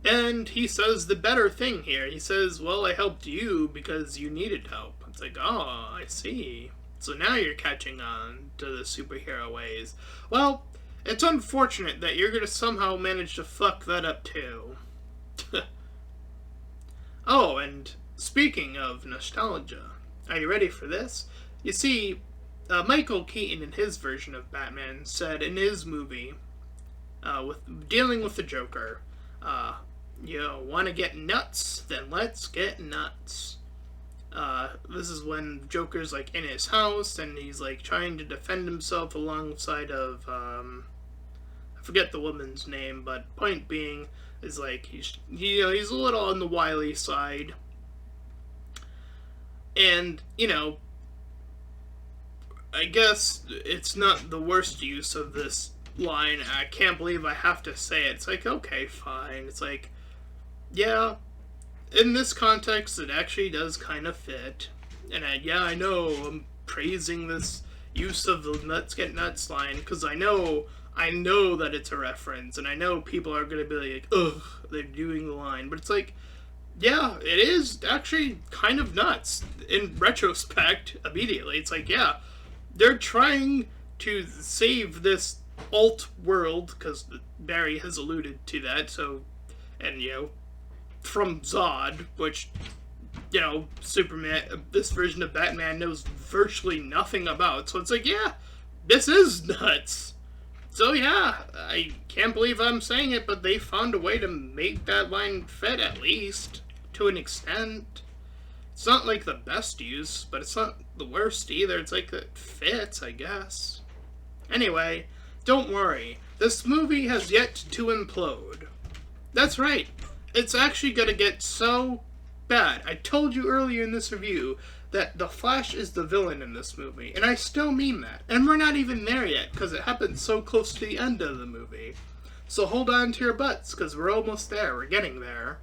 And he says the better thing here. He says, well, I helped you because you needed help. It's oh, I see. So now you're catching on to the superhero ways. Well, it's unfortunate that you're going to somehow manage to fuck that up too. Oh, and speaking of nostalgia, are you ready for this? You see, Michael Keaton in his version of Batman said in his movie, with dealing with the Joker, you want to get nuts? Then let's get nuts. This is when Joker's in his house and he's trying to defend himself alongside of I forget the woman's name, but point being is he's a little on the wily side, and I guess it's not the worst use of this line. I can't believe I have to say it. It's okay, fine. It's yeah, in this context, it actually does kind of fit. And I know I'm praising this use of the "let's get nuts" line because I know that it's a reference, and I know people are gonna be ugh, they're doing the line, but it's yeah, it is actually kind of nuts in retrospect. Immediately, it's yeah, they're trying to save this alt world because Barry has alluded to that. So, and from Zod, which Superman, this version of Batman knows virtually nothing about. So it's yeah, this is nuts. So yeah, I can't believe I'm saying it, but they found a way to make that line fit, at least to an extent. It's not the best use, but it's not the worst either. It's it fits, I guess. Anyway, don't worry. This movie has yet to implode. That's right. It's actually gonna get so bad. I told you earlier in this review that the Flash is the villain in this movie, and I still mean that. And we're not even there yet, because it happens so close to the end of the movie. So hold on to your butts, because we're almost there. We're getting there.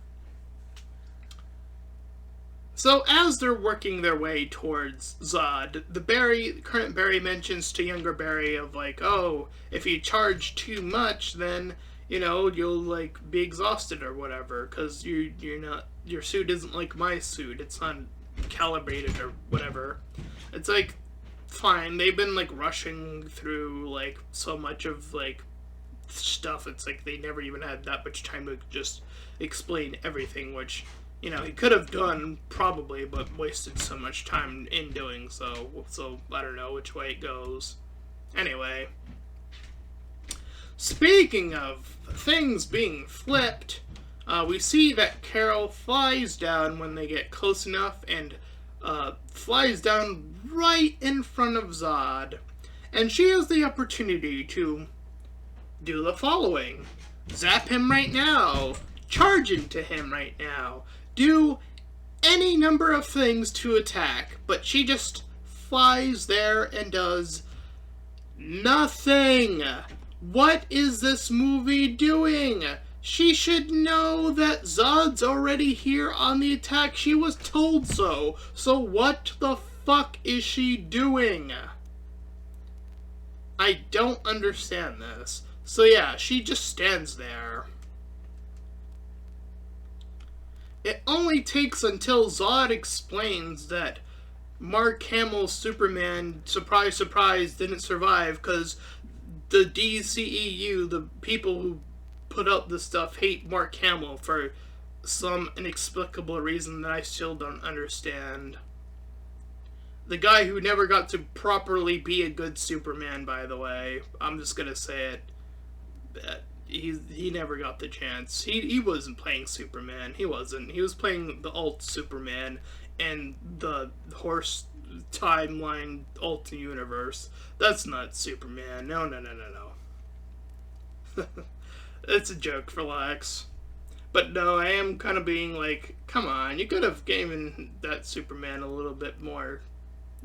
So as they're working their way towards Zod, the current Barry mentions to younger Barry of oh, if you charge too much, then you'll be exhausted or whatever, because you're not, your suit isn't my suit. It's not calibrated or whatever. It's fine. They've been rushing through so much of stuff. It's they never even had that much time to just explain everything, which he could have done probably, but wasted so much time in doing so. So I don't know which way it goes. Anyway, speaking of things being flipped, we see that Carol flies down when they get close enough, and flies down right in front of Zod. And she has the opportunity to do the following: zap him right now, charge into him right now, do any number of things to attack, but she just flies there and does nothing. What is this movie doing? She should know that Zod's already here on the attack. She was told so. So what the fuck is she doing? I don't understand this. So yeah, she just stands there. It only takes until Zod explains that Mark Hamill's Superman, surprise, surprise, didn't survive because the DCEU, the people who put out this stuff, hate Mark Hamill for some inexplicable reason that I still don't understand. The guy who never got to properly be a good Superman, by the way. I'm just gonna say it. He never got the chance. He wasn't playing Superman. He wasn't. He was playing the alt Superman and the horse timeline alt universe. That's not Superman. No. It's a joke, relax. But no, I am kind of being like, come on, you could have given that Superman a little bit more,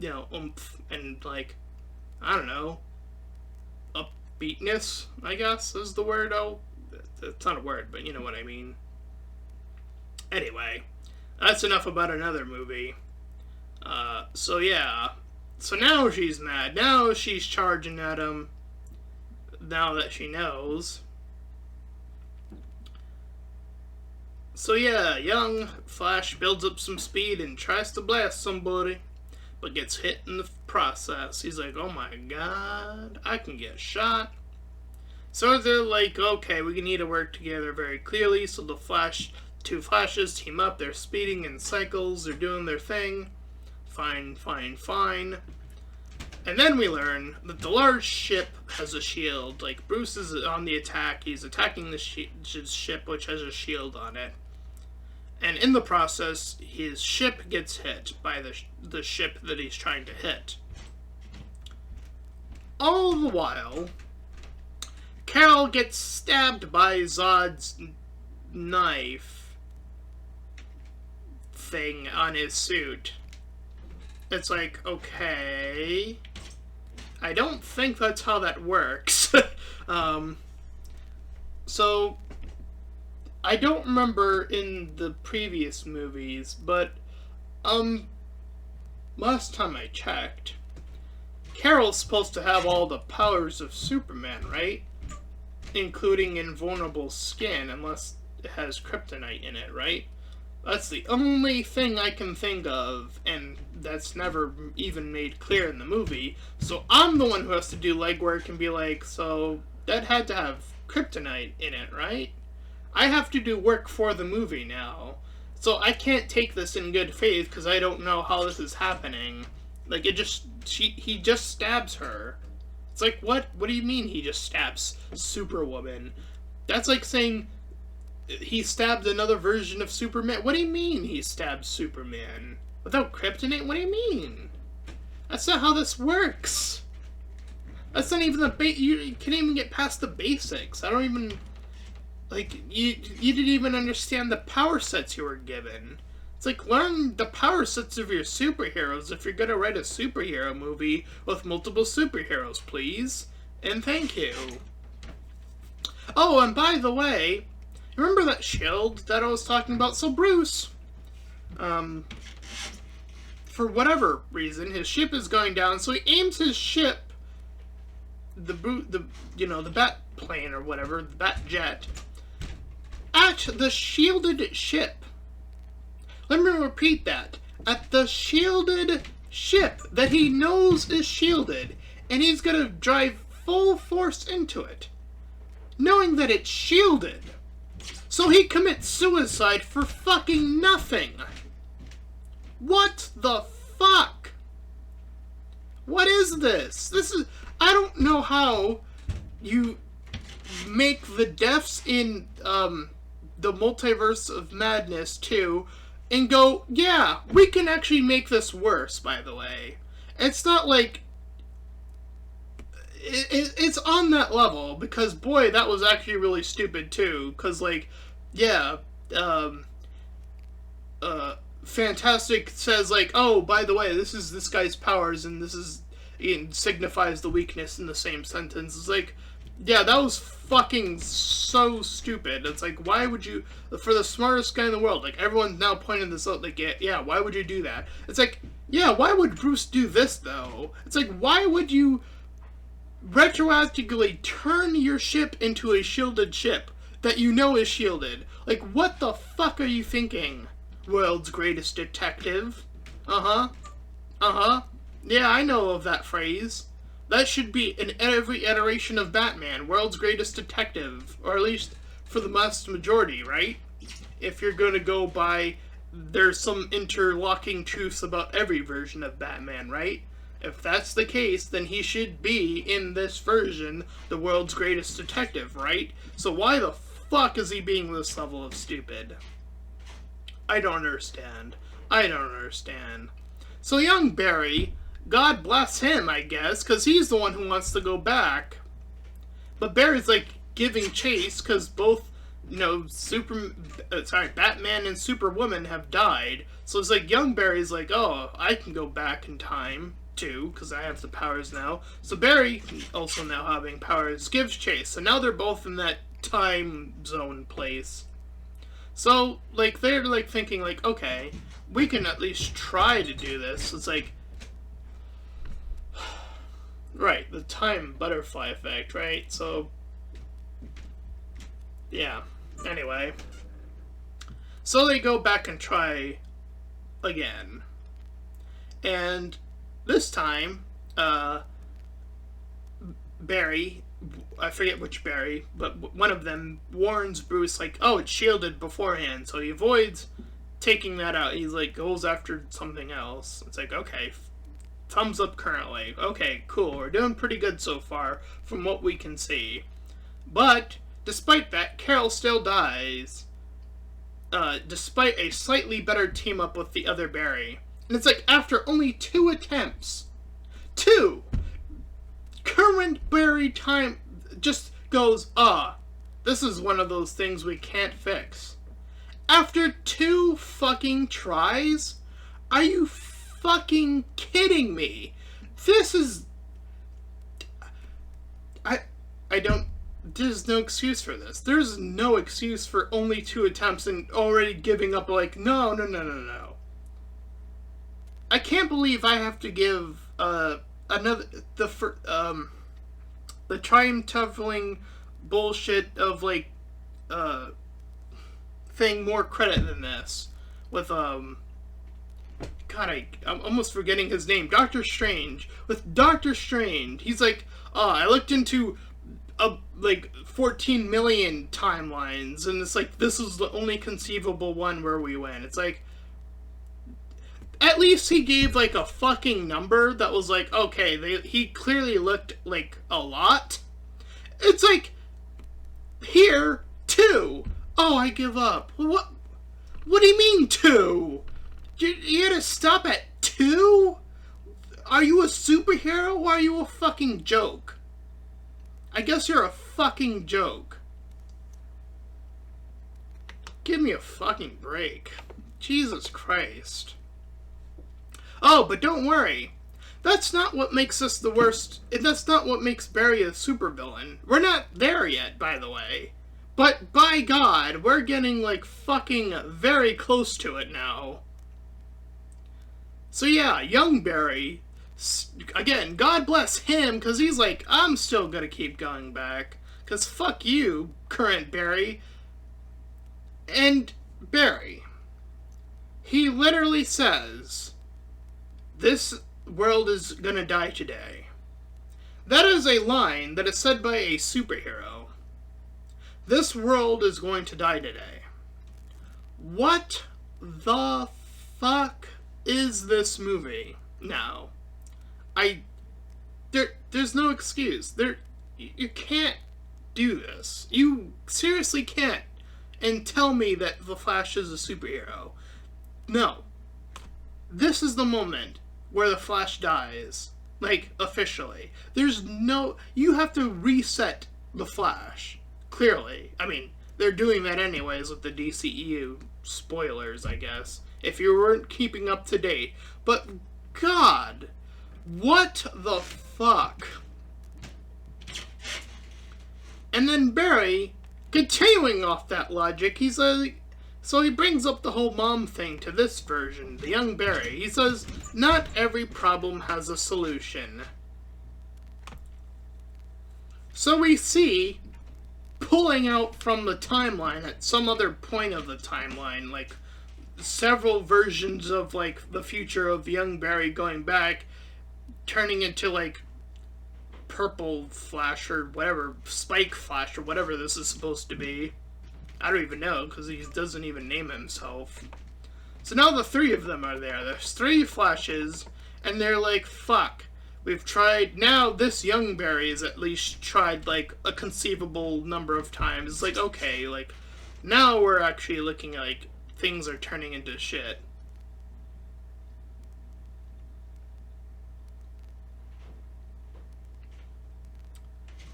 oomph and, like, I don't know, upbeatness, I guess, is the word. Oh, it's not a word, but you know what I mean. Anyway, that's enough about another movie. So yeah. So now she's mad. Now she's charging at him. Now that she knows. So yeah, young Flash builds up some speed and tries to blast somebody, but gets hit in the process. He's like, oh my god, I can get shot. So they're like, okay, we need to work together very clearly. So the two Flashes team up. They're speeding in cycles. They're doing their thing. Fine. And then we learn that the large ship has a shield. Like, Bruce is on the attack. He's attacking the ship, which has a shield on it. And in the process, his ship gets hit by the ship that he's trying to hit. All the while, Carol gets stabbed by Zod's knife thing on his suit. It's like, okay, I don't think that's how that works. So, I don't remember in the previous movies, but, last time I checked, Carol's supposed to have all the powers of Superman, right? Including invulnerable skin, unless it has kryptonite in it, right? That's the only thing I can think of, and that's never even made clear in the movie. So I'm the one who has to do legwork and be like, so that had to have kryptonite in it, right? I have to do work for the movie now. So I can't take this in good faith because I don't know how this is happening. Like, he just stabs her. It's like, what? What do you mean he just stabs Superwoman? That's like saying he stabbed another version of Superman. What do you mean he stabbed Superman? Without kryptonite? What do you mean? That's not how this works. That's not even you can't even get past the basics. I don't even, like, you didn't even understand the power sets you were given. It's like, learn the power sets of your superheroes if you're gonna write a superhero movie with multiple superheroes, please. And thank you. Oh, and by the way, remember that shield that I was talking about? So Bruce, for whatever reason, his ship is going down, so he aims his ship, the bat plane or whatever, the bat jet, at the shielded ship. Let me repeat that. At the shielded ship that he knows is shielded, and he's gonna drive full force into it, knowing that it's shielded. So he commits suicide for fucking nothing. What the fuck? What is this? I don't know how you make the deaths in, the Multiverse of Madness 2 and go, yeah, we can actually make this worse, by the way. It's not like it's on that level, because boy, that was actually really stupid too. Because like, yeah, um, Fantastic says like, oh, by the way, this is this guy's powers, and this is it signifies the weakness in the same sentence. It's like, yeah, that was fucking so stupid. It's like, why would you, for the smartest guy in the world, like everyone's now pointing this out, like, yeah, why would you do that? It's like, yeah, why would Bruce do this though? It's like, why would you retroactively turn your ship into a shielded ship that you know is shielded? Like, what the fuck are you thinking? World's greatest detective? Yeah, I know of that phrase. That should be in every iteration of Batman. World's greatest detective. Or at least for the vast majority, right? If you're gonna go by, there's some interlocking truths about every version of Batman, right? If that's the case, then he should be, in this version, the world's greatest detective, right? So why the fuck is he being this level of stupid? I don't understand. I don't understand. So young Barry, God bless him, I guess, because he's the one who wants to go back. But Barry's like giving chase because both, Batman and Superwoman have died. So it's like young Barry's like, oh, I can go back in time too because I have the powers now. So Barry, also now having powers, gives chase. So now they're both in that time zone place. So, like, they're, like, thinking, like, okay, we can at least try to do this. It's like, right, the time butterfly effect, right? So, yeah, anyway. So they go back and try again. And this time, Barry, I forget which Barry, but one of them warns Bruce, like, oh, it's shielded beforehand, so he avoids taking that out. He's like, goes after something else. It's like, okay, thumbs up currently. Okay, cool, we're doing pretty good so far from what we can see. But, despite that, Carol still dies, despite a slightly better team up with the other Barry. And it's like, after only 2 attempts, 2! Current Barry time just goes, this is one of those things we can't fix. After 2 fucking tries? Are you fucking kidding me? This is... I don't... There's no excuse for this. There's no excuse for only 2 attempts and already giving up, like, no. I can't believe I have to give, the time-traveling bullshit of, like, thing more credit than this. With, God, I'm almost forgetting his name. Doctor Strange. With Doctor Strange, he's like, I looked into, like, 14 million timelines, and it's like, this is the only conceivable one where we win. It's like, at least he gave, like, a fucking number that was like, okay, he clearly looked, like, a lot. It's like, here, 2. Oh, I give up. What do you mean 2? You gotta stop at 2? Are you a superhero or are you a fucking joke? I guess you're a fucking joke. Give me a fucking break. Jesus Christ. Oh, but don't worry. That's not what makes us the worst. That's not what makes Barry a supervillain. We're not there yet, by the way. But by God, we're getting, like, fucking very close to it now. So yeah, young Barry, again, God bless him, because he's like, I'm still gonna keep going back. Because fuck you, current Barry. And Barry, he literally says, this world is gonna die today. That is a line that is said by a superhero. This world is going to die today. What the fuck is this movie now? There's no excuse. You can't do this. You seriously can't and tell me that the Flash is a superhero. No. This is the moment where the Flash dies. Like, officially. There's no... You have to reset the Flash. Clearly. I mean, they're doing that anyways with the DCEU spoilers, I guess. If you weren't keeping up to date. But, God... What the fuck? And then Barry, continuing off that logic, he's like... So he brings up the whole mom thing to this version, the young Barry. He says, not every problem has a solution. So we see, pulling out from the timeline at some other point of the timeline, like, several versions of, like, the future of young Barry going back, turning into, like, Purple Flash or whatever, Spike Flash or whatever this is supposed to be. I don't even know, because he doesn't even name himself. So now the three of them are there. There's three Flashes, and they're like, fuck. We've tried, now this young Barry has at least tried, like, a conceivable number of times. It's like, okay, like, now we're actually looking like things are turning into shit.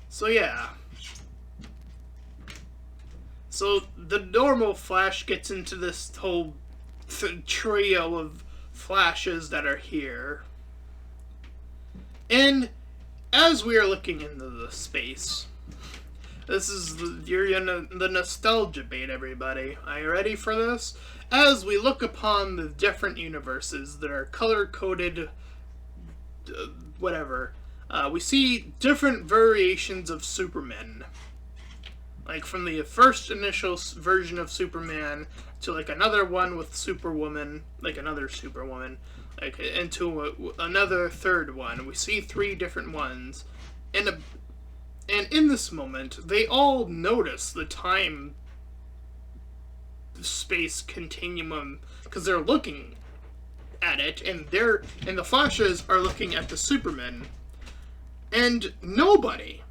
So yeah. So the normal Flash gets into this whole trio of Flashes that are here. And as we are looking into the space, this is you're in the nostalgia bait, everybody. Are you ready for this? As we look upon the different universes that are color-coded, whatever, we see different variations of Superman. Like, from the first initial version of Superman to, like, another one with Superwoman, like, another Superwoman, like, into another third one. We see three different ones. And in this moment, they all notice the time-space continuum, because they're looking at it, and the Flashes are looking at the Superman. And nobody,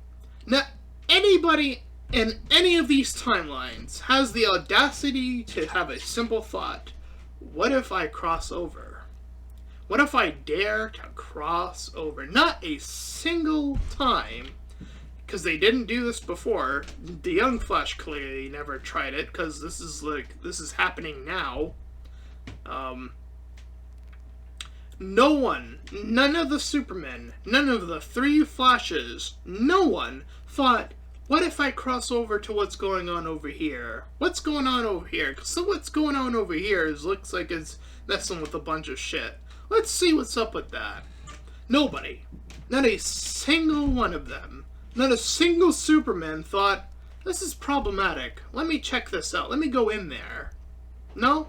not anybody in any of these timelines, has the audacity to have a simple thought. What if I cross over? What if I dare to cross over? Not a single time, because they didn't do this before. The young Flash clearly never tried it, because this is happening now. No one, none of the Supermen, none of the three Flashes, no one thought, what if I cross over to what's going on over here? What's going on over here? So what's going on over here looks like it's messing with a bunch of shit. Let's see what's up with that. Nobody, not a single one of them, not a single Superman thought, this is problematic. Let me check this out. Let me go in there. No?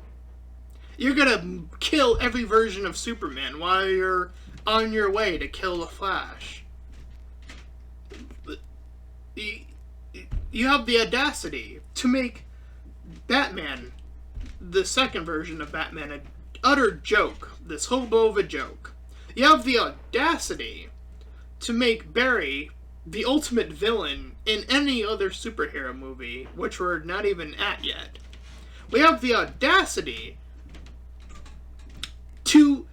You're gonna kill every version of Superman while you're on your way to kill the Flash. You have the audacity to make Batman, the second version of Batman, an utter joke. This hobo of a joke. You have the audacity to make Barry the ultimate villain in any other superhero movie, which we're not even at yet. We have the audacity to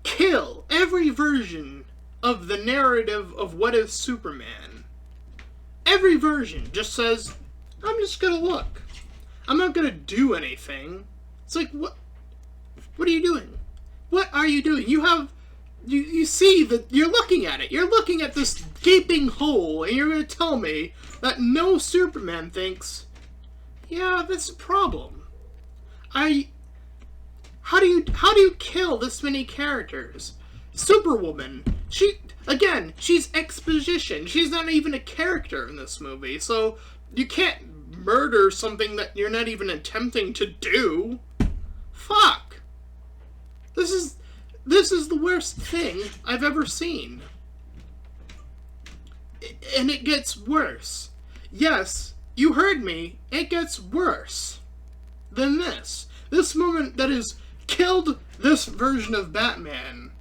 kill every version of the narrative of what is Superman. Every version just says, I'm just gonna look. I'm not gonna do anything. It's like, what are you doing? What are you doing? You see that you're looking at it. You're looking at this gaping hole, and you're gonna tell me that no Superman thinks, yeah, that's a problem. How do you kill this many characters? Superwoman, she's exposition. She's not even a character in this movie, so you can't murder something that you're not even attempting to do. Fuck. This is the worst thing I've ever seen. And it gets worse. Yes, you heard me. It gets worse than this. This moment that has killed this version of Batman,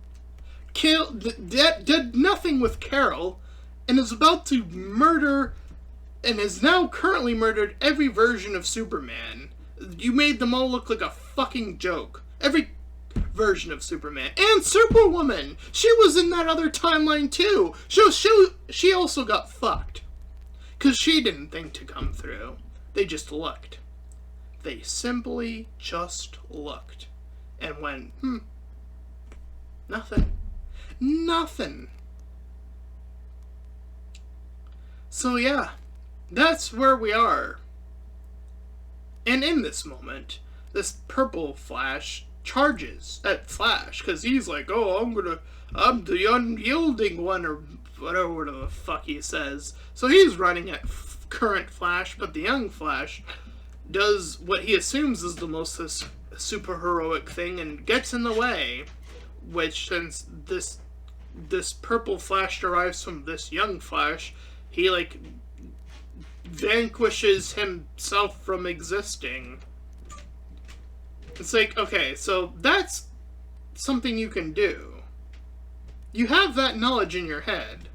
did nothing with Carol, and is about to murder, and has now currently murdered every version of Superman. You made them all look like a fucking joke. Every version of Superman. And Superwoman! She was in that other timeline too! She also got fucked. Because she didn't think to come through. They just looked. They simply just looked. And went, nothing. Nothing. So yeah, that's where we are. And in this moment, this purple Flash charges at Flash, because he's like, oh, I'm the unyielding one, or whatever the fuck he says. So he's running at current Flash, but the young Flash does what he assumes is the most super heroic thing and gets in the way, which, since this purple Flash derives from this young Flash, he, like, vanquishes himself from existing. It's like, okay, so that's something you can do. You have that knowledge in your head.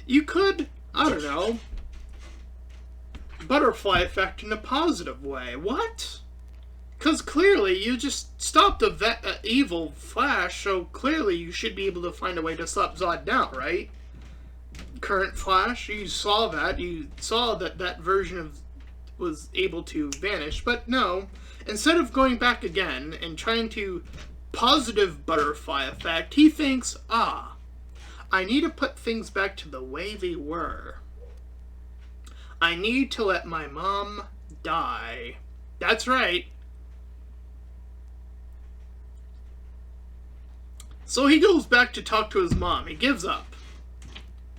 You could, I don't know, butterfly effect in a positive way. What? Because clearly you just stopped the evil Flash, so clearly you should be able to find a way to stop Zod now, right? Current Flash, you saw that. You saw that that version of was able to vanish, but no. Instead of going back again and trying to positive butterfly effect, he thinks, I need to put things back to the way they were. I need to let my mom die. That's right. So he goes back to talk to his mom. He gives up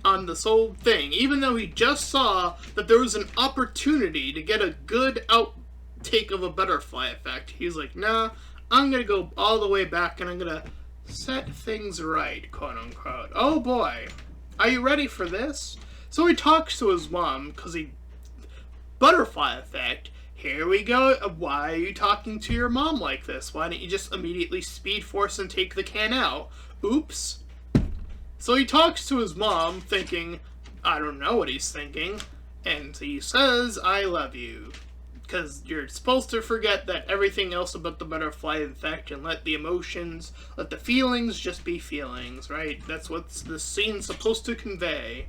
on this whole thing, even though he just saw that there was an opportunity to get a good outtake of a butterfly effect. He's like, nah, I'm gonna go all the way back and I'm gonna set things right, quote unquote. Oh boy, are you ready for this? So he talks to his mom, because butterfly effect, here we go. Why are you talking to your mom like this? Why don't you just immediately speed force and take the can out? Oops. So he talks to his mom, thinking, I don't know what he's thinking, and he says, I love you. Because you're supposed to forget that everything else about the butterfly effect and let the emotions, let the feelings just be feelings, right? That's what the scene's supposed to convey.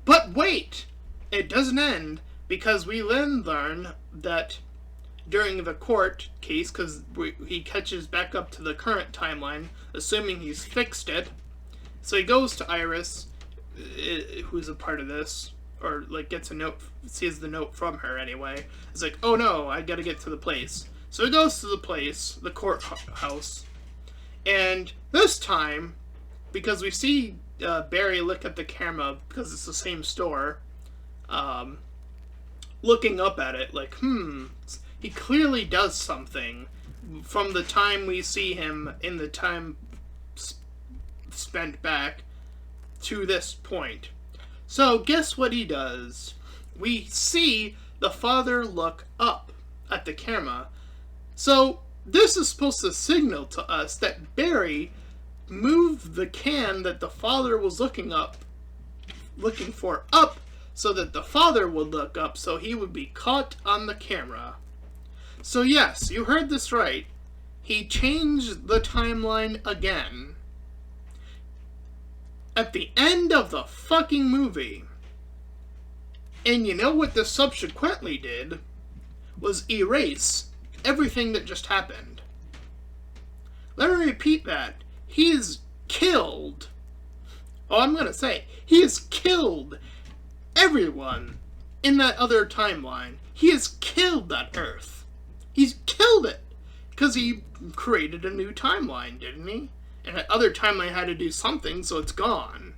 But wait! It doesn't end, because we then learn that during the court case, because he catches back up to the current timeline, assuming he's fixed it. So he goes to Iris, who's a part of this, or like gets a note, sees the note from her anyway. It's like, oh no, I gotta get to the place. So he goes to the place, the courthouse, and this time, because we see Barry look at the camera, because it's the same store, looking up at it like, he clearly does something from the time we see him in the time spent back to this point. So guess what he does? We see the father look up at the camera. So this is supposed to signal to us that Barry moved the can that the father was looking for up, so that the father would look up, so he would be caught on the camera. So yes, you heard this right. He changed the timeline again. At the end of the fucking movie. And you know what this subsequently did? Was erase everything that just happened. Let me repeat that. He is killed. Oh, I'm gonna say, he has killed everyone in that other timeline. He has killed that Earth. He's killed it. Because he created a new timeline, didn't he? And that other timeline had to do something, so it's gone.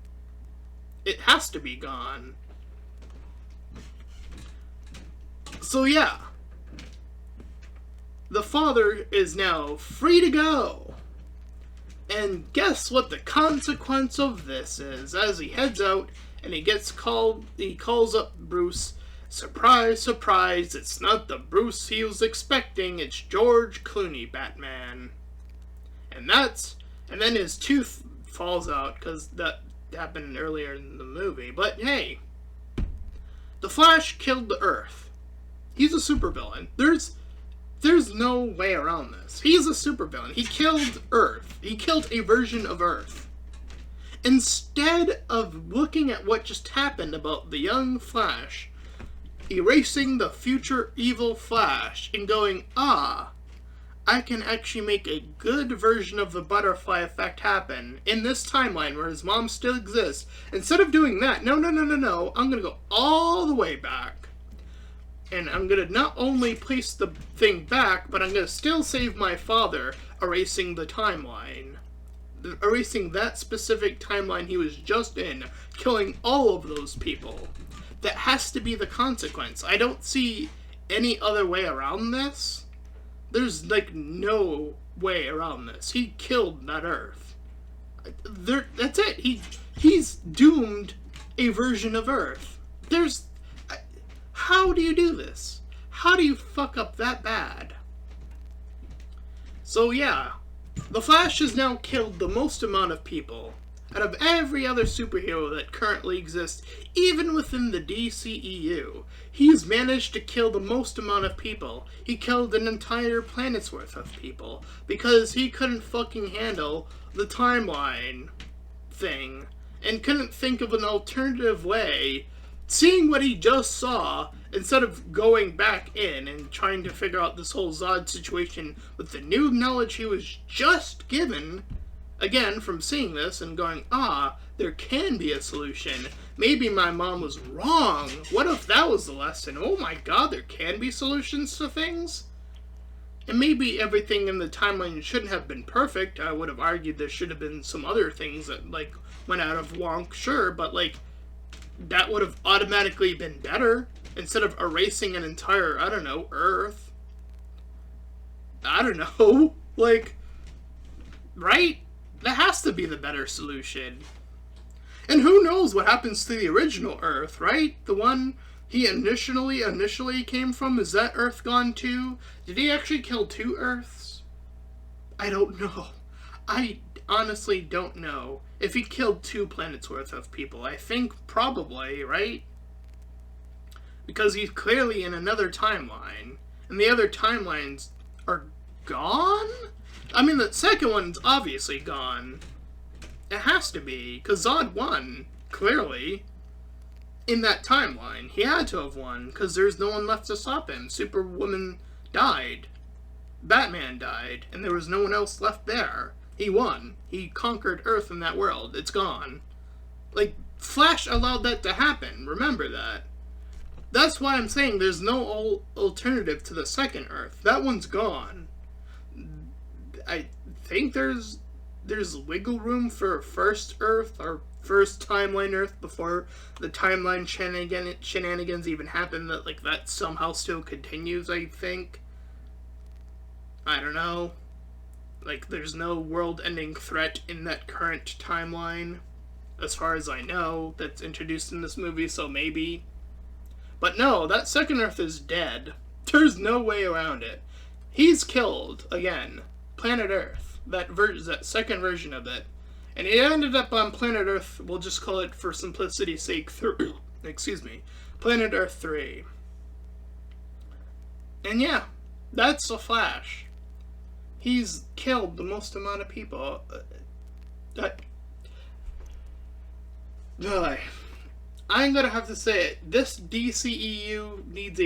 It has to be gone. So yeah. The father is now free to go. And guess what the consequence of this is? As he heads out and he calls up Bruce. Surprise, surprise, it's not the Bruce he was expecting, it's George Clooney Batman. And then his tooth falls out, because that happened earlier in the movie. But hey, the Flash killed the Earth. He's a supervillain. There's no way around this. He's a supervillain. He killed Earth. He killed a version of Earth. Instead of looking at what just happened about the young Flash, erasing the future evil Flash, and going, I can actually make a good version of the butterfly effect happen in this timeline where his mom still exists. Instead of doing that, no, I'm going to go all the way back. And I'm going to not only place the thing back, but I'm going to still save my father, erasing the timeline. Erasing that specific timeline he was just in, killing all of those people. That has to be the consequence. I don't see any other way around this. There's, like, no way around this. He killed that Earth. That's it. He's doomed a version of Earth. How do you do this? How do you fuck up that bad? So, yeah. The Flash has now killed the most amount of people out of every other superhero that currently exists, even within the DCEU. He's managed to kill the most amount of people. He killed an entire planet's worth of people because he couldn't fucking handle the timeline thing and couldn't think of an alternative way. Seeing what he just saw, instead of going back in and trying to figure out this whole Zod situation with the new knowledge he was just given, again, from seeing this and going, there can be a solution. Maybe my mom was wrong. What if that was the lesson? Oh my god, there can be solutions to things? And maybe everything in the timeline shouldn't have been perfect. I would have argued there should have been some other things that, like, went out of wonk, sure, but, like, that would have automatically been better instead of erasing an entire, I don't know, Earth. I don't know. Like, right? That has to be the better solution. And who knows what happens to the original Earth, right? The one he initially came from, is that Earth gone too? Did he actually kill 2 Earths? I don't know. I honestly don't know if he killed 2 planets worth of people. I think probably, right? Because he's clearly in another timeline. And the other timelines are gone? I mean, the second one's obviously gone. It has to be, because Zod won, clearly, in that timeline. He had to have won, because there's no one left to stop him. Superwoman died. Batman died, and there was no one else left there. He won. He conquered Earth in that world. It's gone. Like, Flash allowed that to happen. Remember that. That's why I'm saying there's no alternative to the second Earth. That one's gone. I think there's wiggle room for first Earth, or first timeline Earth, before the timeline shenanigans even happen. That somehow still continues, I think. I don't know. Like, there's no world-ending threat in that current timeline, as far as I know, that's introduced in this movie, so maybe. But no, that second Earth is dead. There's no way around it. He's killed, again, planet Earth. That second version of it. And he ended up on planet Earth, we'll just call it, for simplicity's sake, planet Earth 3. And yeah, that's the Flash. He's killed the most amount of people. I'm gonna have to say it. This DCEU needs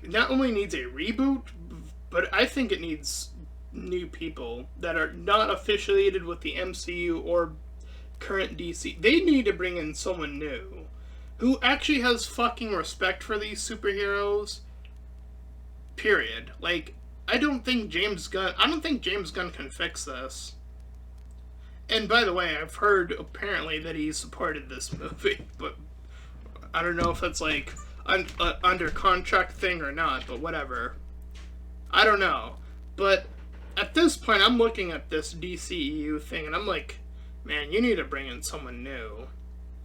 not only needs a reboot, but I think it needs new people that are not affiliated with the MCU or current DC. They need to bring in someone new who actually has fucking respect for these superheroes. Period. Like, I don't think James Gunn can fix this. And by the way, I've heard apparently that he supported this movie, but I don't know if that's like under contract thing or not, but whatever. I don't know. But at this point, I'm looking at this DCEU thing and I'm like, man, you need to bring in someone new.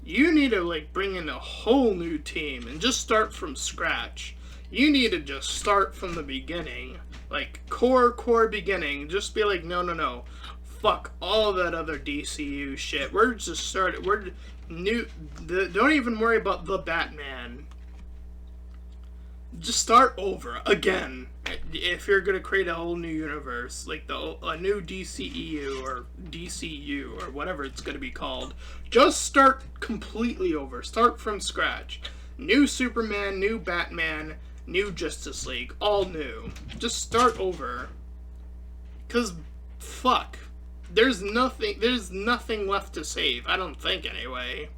You need to, like, bring in a whole new team and just start from scratch. You need to just start from the beginning. Like, core beginning. Just be like, no. Fuck all of that other DCU shit. We're just started. We're new. Don't even worry about the Batman. Just start over again. If you're gonna create a whole new universe, like a new DCEU or DCU or whatever it's gonna be called, just start completely over. Start from scratch. New Superman, new Batman, new Justice League, all new. Just start over. 'Cause fuck, there's nothing left to save. I don't think anyway.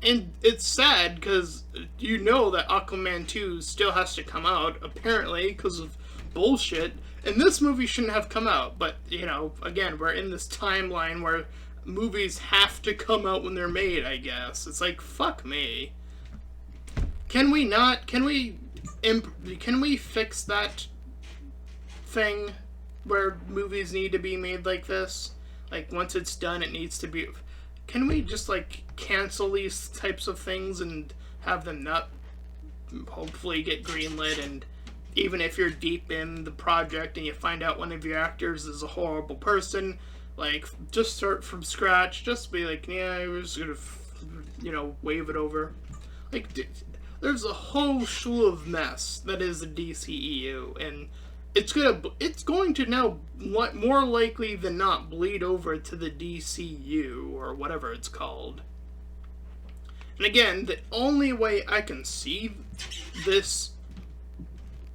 And it's sad because you know that Aquaman 2 still has to come out, apparently, because of bullshit. And this movie shouldn't have come out. But, you know, again, we're in this timeline where movies have to come out when they're made, I guess. It's like, fuck me. Can we fix that thing where movies need to be made like this? Like, once it's done, it needs to be... Can we just, like, cancel these types of things and have them not hopefully get greenlit? And even if you're deep in the project and you find out one of your actors is a horrible person, like, just start from scratch. Just be like, yeah, we're just gonna, you know, wave it over. Like, there's a whole slew of mess that is the DCEU, and it's going to now, more likely than not, bleed over to the DCU, or whatever it's called. And again, the only way I can see this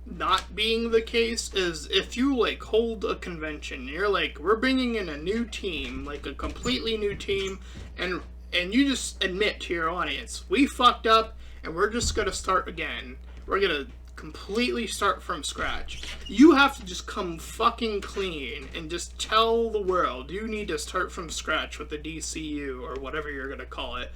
not being the case is if you, like, hold a convention. You're like, we're bringing in a new team, like a completely new team, and you just admit to your audience, we fucked up, and we're just gonna start again. We're gonna completely start from scratch. You have to just come fucking clean and just tell the world you need to start from scratch with the DCU or whatever you're gonna call it.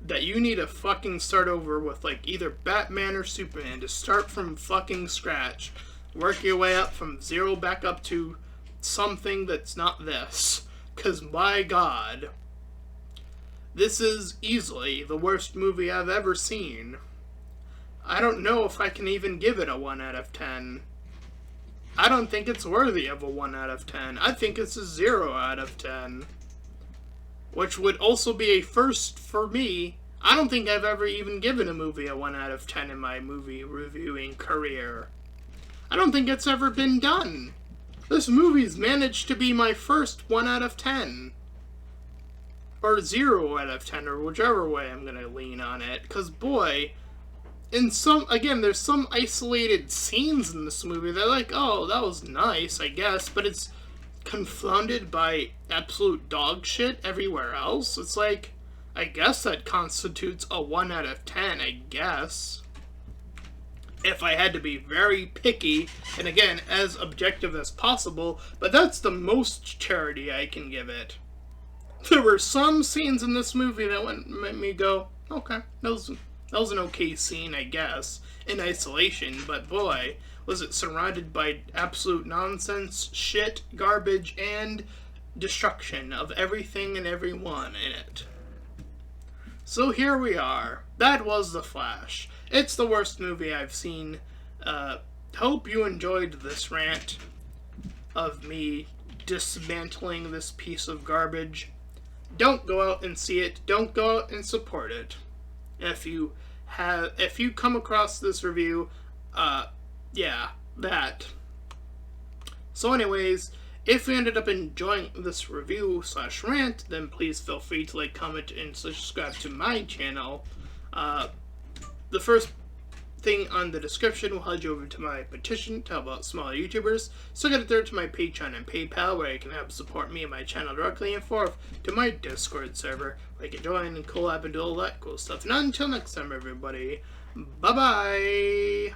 That you need to fucking start over with, like, either Batman or Superman to start from fucking scratch. Work your way up from zero back up to something that's not this. 'Cause my god, this is easily the worst movie I've ever seen. I don't know if I can even give it a 1 out of 10. I don't think it's worthy of a 1 out of 10. I think it's a 0 out of 10. Which would also be a first for me. I don't think I've ever even given a movie a 1 out of 10 in my movie reviewing career. I don't think it's ever been done. This movie's managed to be my first 1 out of 10. Or 0 out of 10, or whichever way I'm gonna lean on it. 'Cause boy... there's some isolated scenes in this movie that are like, oh, that was nice, I guess, but it's confounded by absolute dog shit everywhere else. It's like, I guess that constitutes a 1 out of 10, I guess. If I had to be very picky, and again, as objective as possible, but that's the most charity I can give it. There were some scenes in this movie that made me go, okay, that was an okay scene, I guess, in isolation, but boy, was it surrounded by absolute nonsense, shit, garbage, and destruction of everything and everyone in it. So here we are. That was The Flash. It's the worst movie I've seen. Hope you enjoyed this rant of me dismantling this piece of garbage. Don't go out and see it. Don't go out and support it. If you come across this review, yeah, that. So anyways, if you ended up enjoying this review / rant, then please feel free to like, comment, and subscribe to my channel. The first thing on the description will head you over to my petition to help out smaller YouTubers. So get it there to my Patreon and PayPal, where you can help support me and my channel directly, and fourth, to my Discord server, where you can join and collab and do all that cool stuff. And until next time, everybody, bye-bye!